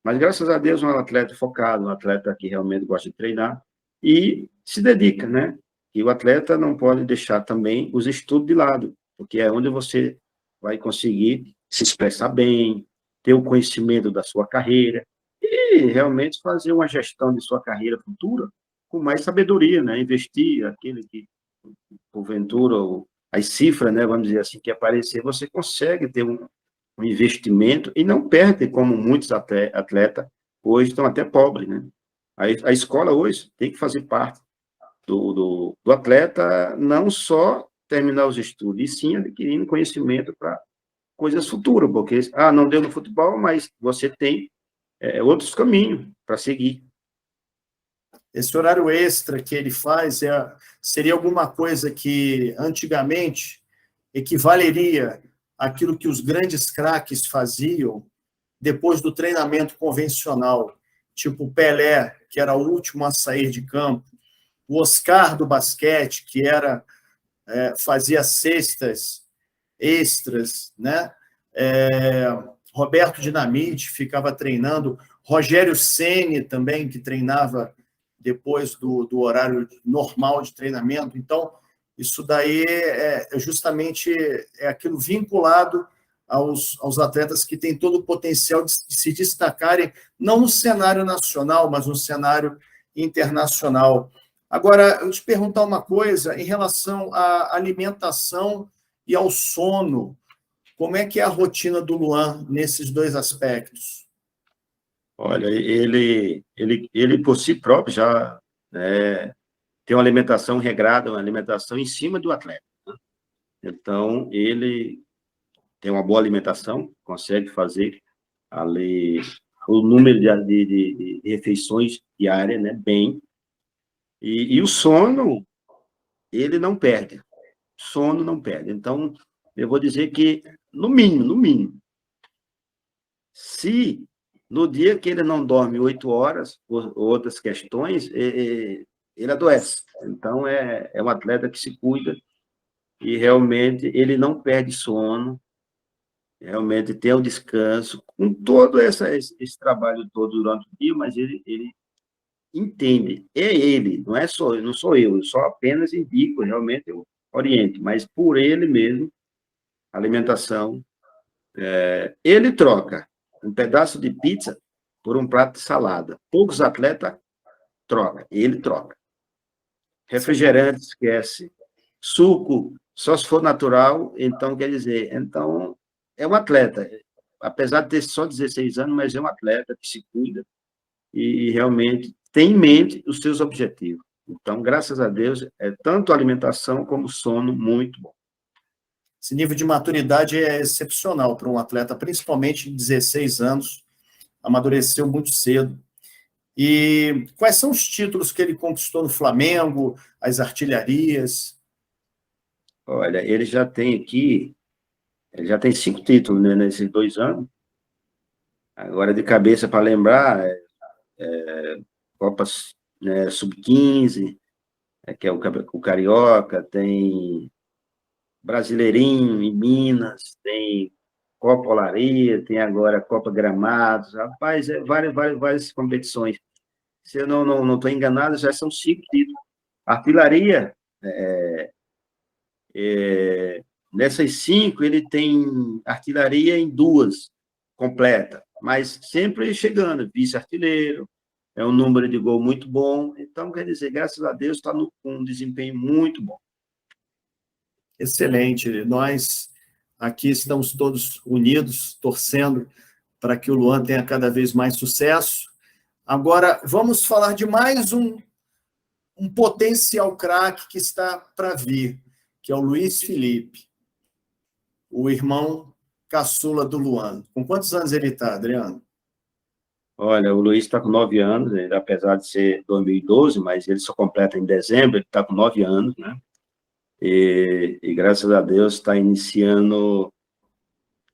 Mas, graças a Deus, um atleta focado, um atleta que realmente gosta de treinar e se dedica, né? E o atleta não pode deixar também os estudos de lado, porque é onde você vai conseguir se expressar bem, ter o conhecimento da sua carreira e realmente fazer uma gestão de sua carreira futura com mais sabedoria, né? Investir aquele que, porventura, as cifras, né? Vamos dizer assim, que aparecer, você consegue ter um investimento e não perdem, como muitos atletas hoje estão até pobres, né? A escola hoje tem que fazer parte do atleta, não só terminar os estudos, e sim adquirindo conhecimento para coisas futuras, porque, não deu no futebol, mas você tem outros caminhos para seguir. Esse horário extra que ele faz seria alguma coisa que, antigamente, equivaleria àquilo que os grandes craques faziam depois do treinamento convencional, tipo o Pelé, que era o último a sair de campo, o Oscar do basquete, que fazia cestas extras, né? Roberto Dinamite ficava treinando, Rogério Ceni também, que treinava depois do horário normal de treinamento. Então, isso daí justamente aquilo vinculado aos atletas que têm todo o potencial de se destacarem, não no cenário nacional, mas no cenário internacional. Agora, eu te perguntar uma coisa em relação à alimentação e ao sono. Como é que é a rotina do Luan nesses dois aspectos? Olha, ele por si próprio já tem uma alimentação regrada, uma alimentação em cima do atleta, né? Então, ele tem uma boa alimentação, consegue fazer ali o número de refeições diárias, né, bem, e o sono, ele não perde, sono não perde. Então, eu vou dizer que, no mínimo, se no dia que ele não dorme 8 horas, por outras questões, ele adoece. Então, é um atleta que se cuida e realmente ele não perde sono, realmente tem o descanso, com todo esse trabalho todo durante o dia, mas ele entende, é ele, não sou eu só apenas indico, realmente eu oriento, mas por ele mesmo, a alimentação, ele troca um pedaço de pizza por um prato de salada. Poucos atletas trocam, ele troca. Refrigerante, esquece. Suco, só se for natural, então, quer dizer, então, é um atleta. Apesar de ter só 16 anos, mas é um atleta que se cuida e realmente tem em mente os seus objetivos. Então, graças a Deus, tanto a alimentação como o sono muito bom. Esse nível de maturidade é excepcional para um atleta, principalmente de 16 anos, amadureceu muito cedo. E quais são os títulos que ele conquistou no Flamengo, as artilharias? Olha, ele já tem 5 títulos, né, nesses 2 anos. Agora, de cabeça para lembrar, Copas, né, Sub-15, que é o Carioca, tem Brasileirinho em Minas, tem Copa Olaria, tem agora Copa Gramados, rapaz, várias competições. Se eu não estou enganado, já são 5 títulos. Artilharia, nessas 5, ele tem artilharia em 2, completa, mas sempre chegando, vice-artilheiro, é um número de gol muito bom, então, quer dizer, graças a Deus, está com um desempenho muito bom. Excelente. Nós aqui estamos todos unidos, torcendo para que o Luan tenha cada vez mais sucesso. Agora, vamos falar de mais um potencial craque que está para vir, que é o Luiz Felipe, o irmão caçula do Luan. Com quantos anos ele está, Adriano? Olha, o Luiz está com 9 anos, ele, apesar de ser 2012, mas ele só completa em dezembro, ele está com 9 anos, né? E graças a Deus está iniciando.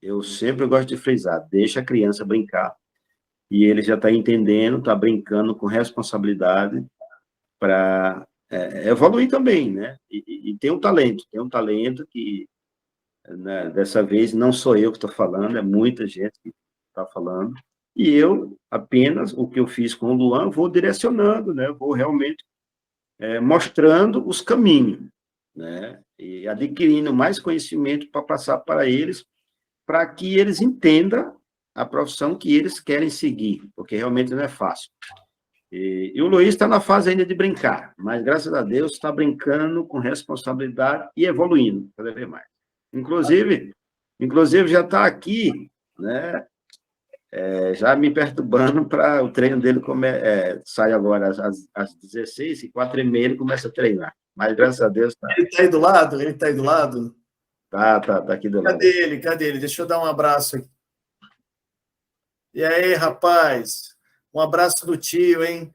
Eu sempre gosto de frisar, deixa a criança brincar. E ele já está entendendo, está brincando com responsabilidade para evoluir também, né? E tem um talento que, né, dessa vez, não sou eu que estou falando, é muita gente que está falando. E eu, apenas, o que eu fiz com o Luan, vou direcionando, né? Vou realmente mostrando os caminhos, né? E adquirindo mais conhecimento para passar para eles, para que eles entendam a profissão que eles querem seguir, porque realmente não é fácil. E o Luiz está na fase ainda de brincar, mas, graças a Deus, está brincando com responsabilidade e evoluindo cada vez mais. Inclusive já está aqui né? Já me perturbando para o treino dele sai agora às 16 e 4h30 ele começa a treinar. Mas, graças a Deus, tá. Ele está aí do lado? Ele está aí do lado? Tá aqui do lado. Cadê ele? Cadê ele? Deixa eu dar um abraço aqui. E aí, rapaz? Um abraço do tio, hein?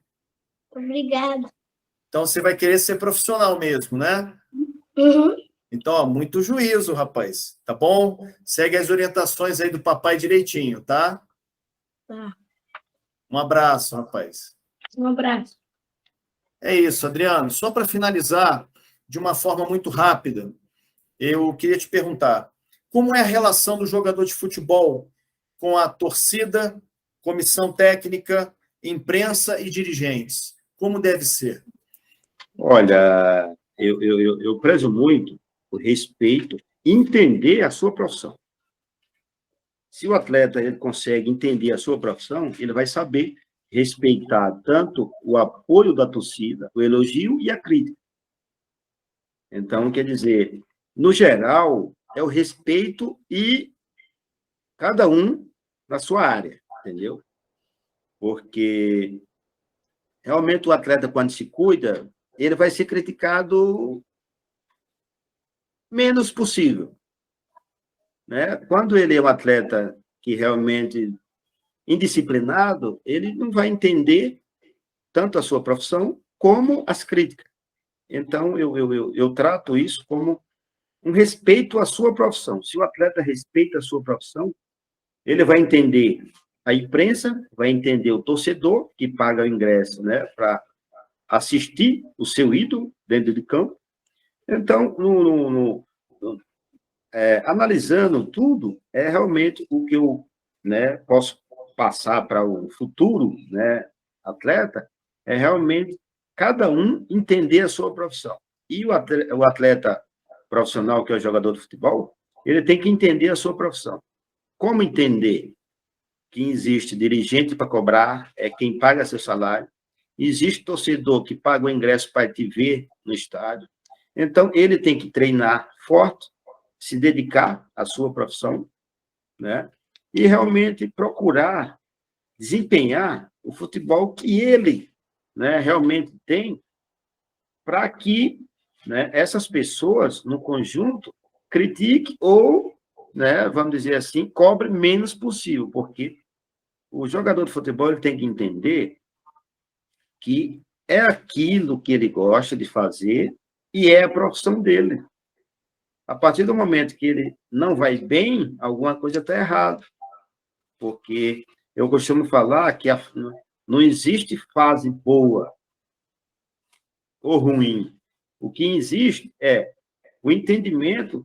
Obrigada. Então, você vai querer ser profissional mesmo, né? Uhum. Então, ó, muito juízo, rapaz. Tá bom? Segue as orientações aí do papai direitinho, tá? Tá. Um abraço, rapaz. Um abraço. É isso, Adriano. Só para finalizar, de uma forma muito rápida, eu queria te perguntar, como é a relação do jogador de futebol com a torcida, comissão técnica, imprensa e dirigentes? Como deve ser? Olha, eu prezo muito o respeito, entender a sua profissão. Se o atleta ele consegue entender a sua profissão, ele vai saber respeitar tanto o apoio da torcida, o elogio e a crítica. Então, quer dizer, no geral, é o respeito e cada um na sua área, entendeu? Porque realmente o atleta, quando se cuida, ele vai ser criticado menos possível, né? Quando ele é um atleta que realmente indisciplinado, ele não vai entender tanto a sua profissão como as críticas. Então, eu trato isso como um respeito à sua profissão. Se o atleta respeita a sua profissão, ele vai entender a imprensa, vai entender o torcedor, que paga o ingresso, né, para assistir o seu ídolo dentro de campo. Então, analisando tudo, é realmente o que eu, né, posso passar para o futuro, né, atleta, é realmente cada um entender a sua profissão. E o atleta profissional, que é o jogador de futebol, ele tem que entender a sua profissão. Como entender? Que existe dirigente para cobrar, é quem paga seu salário, existe torcedor que paga o ingresso para te ver no estádio. Então, ele tem que treinar forte, se dedicar à sua profissão, né? E realmente procurar desempenhar o futebol que ele, né, realmente tem, para que, né, essas pessoas, no conjunto, critiquem ou, né, vamos dizer assim, cobrem menos possível, porque o jogador de futebol ele tem que entender que é aquilo que ele gosta de fazer e é a profissão dele. A partir do momento que ele não vai bem, alguma coisa está errada. Porque eu costumo falar que não existe fase boa ou ruim. O que existe é o entendimento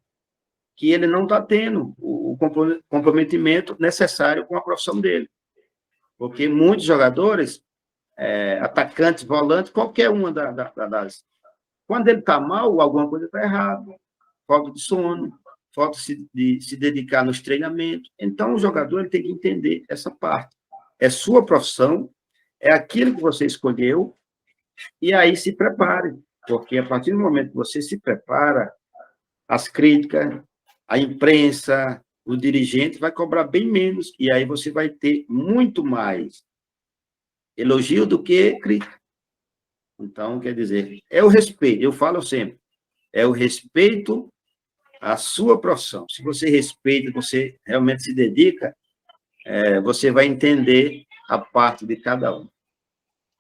que ele não está tendo o comprometimento necessário com a profissão dele. Porque muitos jogadores, atacantes, volantes, qualquer uma das... Quando ele está mal, alguma coisa está errada. Falta de sono, falta de se dedicar nos treinamentos. Então, o jogador ele tem que entender essa parte. É sua profissão, é aquilo que você escolheu, e aí se prepare. Porque a partir do momento que você se prepara, as críticas, a imprensa, o dirigente vai cobrar bem menos, e aí você vai ter muito mais elogio do que crítica. Então, quer dizer, é o respeito, eu falo sempre, é o respeito à sua profissão. Se você respeita, você realmente se dedica, você vai entender a parte de cada um.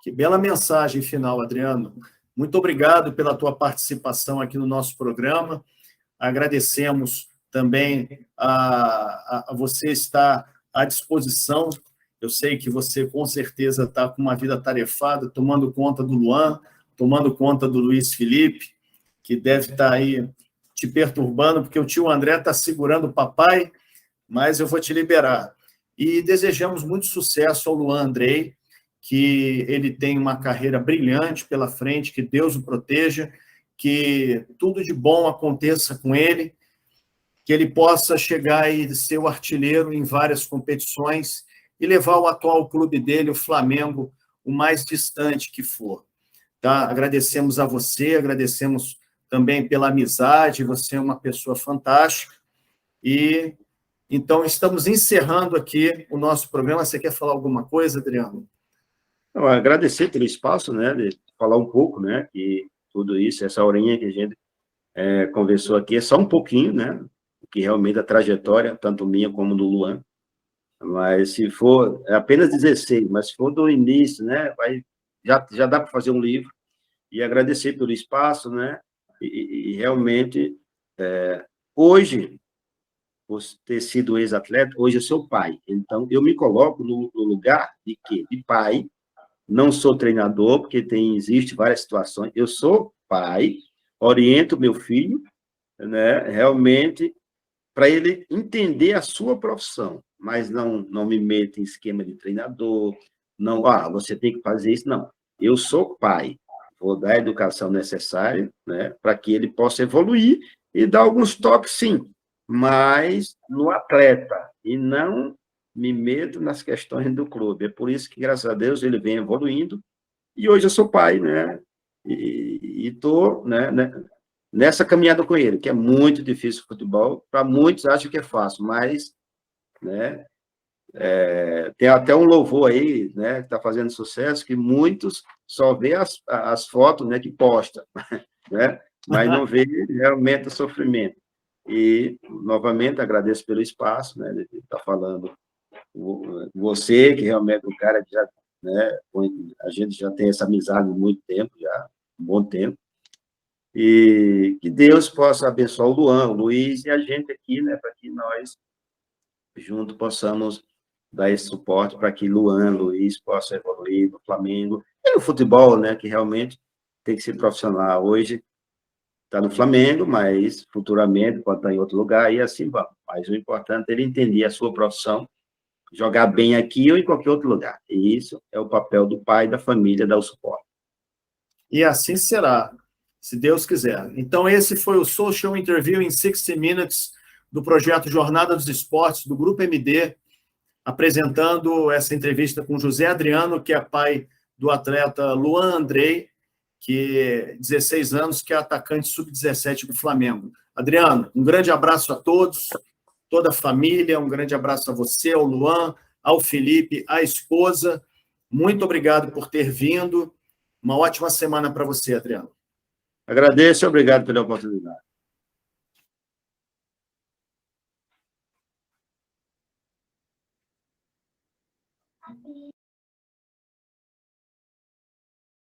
Que bela mensagem final, Adriano. Muito obrigado pela tua participação aqui no nosso programa. Agradecemos também a você estar à disposição. Eu sei que você, com certeza, está com uma vida atarefada, tomando conta do Luan, tomando conta do Luiz Felipe, que deve estar aí te perturbando, porque o tio André está segurando o papai, mas eu vou te liberar. E desejamos muito sucesso ao Luan Andrei, que ele tem uma carreira brilhante pela frente, que Deus o proteja, que tudo de bom aconteça com ele, que ele possa chegar e ser o artilheiro em várias competições e levar o atual clube dele, o Flamengo, o mais distante que for. Tá? Agradecemos a você, agradecemos também pela amizade, você é uma pessoa fantástica, e Então, estamos encerrando aqui o nosso programa. Você quer falar alguma coisa, Adriano? Então, agradecer pelo espaço, né, de falar um pouco, né, que tudo isso, essa horinha que a gente conversou aqui, é só um pouquinho, né, que realmente a trajetória, tanto minha como do Luan, mas se for, é apenas 16, mas se for do início, né, já dá para fazer um livro, e agradecer pelo espaço, né, e realmente, hoje, por ter sido ex-atleta, hoje eu sou pai, então eu me coloco no lugar de quê? De pai. Não sou treinador, porque existe várias situações. Eu sou pai, oriento meu filho, né, realmente, para ele entender a sua profissão, mas não me meto em esquema de treinador, não, você tem que fazer isso, não. Eu sou pai, vou dar a educação necessária, né, para que ele possa evoluir e dar alguns toques, sim, mas no atleta, e não me meto nas questões do clube. É por isso que, graças a Deus, ele vem evoluindo, e hoje eu sou pai, né, e estou, né, nessa caminhada com ele, que é muito difícil o futebol, para muitos acham que é fácil, mas, né, tem até um louvor aí, né, que está fazendo sucesso, que muitos só vê as fotos, né, que posta, né, mas não vê realmente o sofrimento. E, novamente, agradeço pelo espaço, né, de estar falando. Você, que realmente é um cara que já, né, a gente já tem essa amizade há muito tempo, já, um bom tempo, e que Deus possa abençoar o Luan, o Luiz e a gente aqui, né, para que nós, juntos, possamos dar esse suporte para que Luan, Luiz possam evoluir no Flamengo e no futebol, né, que realmente tem que ser profissional. Hoje está no Flamengo, mas futuramente pode estar em outro lugar e assim vamos. Mas o importante é ele entender a sua profissão, jogar bem aqui ou em qualquer outro lugar. E isso é o papel do pai, da família, dar o suporte. E assim será, se Deus quiser. Então, esse foi o Social Interview in 60 Minutes do projeto Jornada dos Esportes, do Grupo MD, apresentando essa entrevista com José Adriano, que é pai do atleta Luan Andrei, que 16 anos, que é atacante sub-17 do Flamengo. Adriano, um grande abraço a todos, toda a família, um grande abraço a você, ao Luan, ao Felipe, à esposa. Muito obrigado por ter vindo. Uma ótima semana para você, Adriano. Agradeço e obrigado pela oportunidade.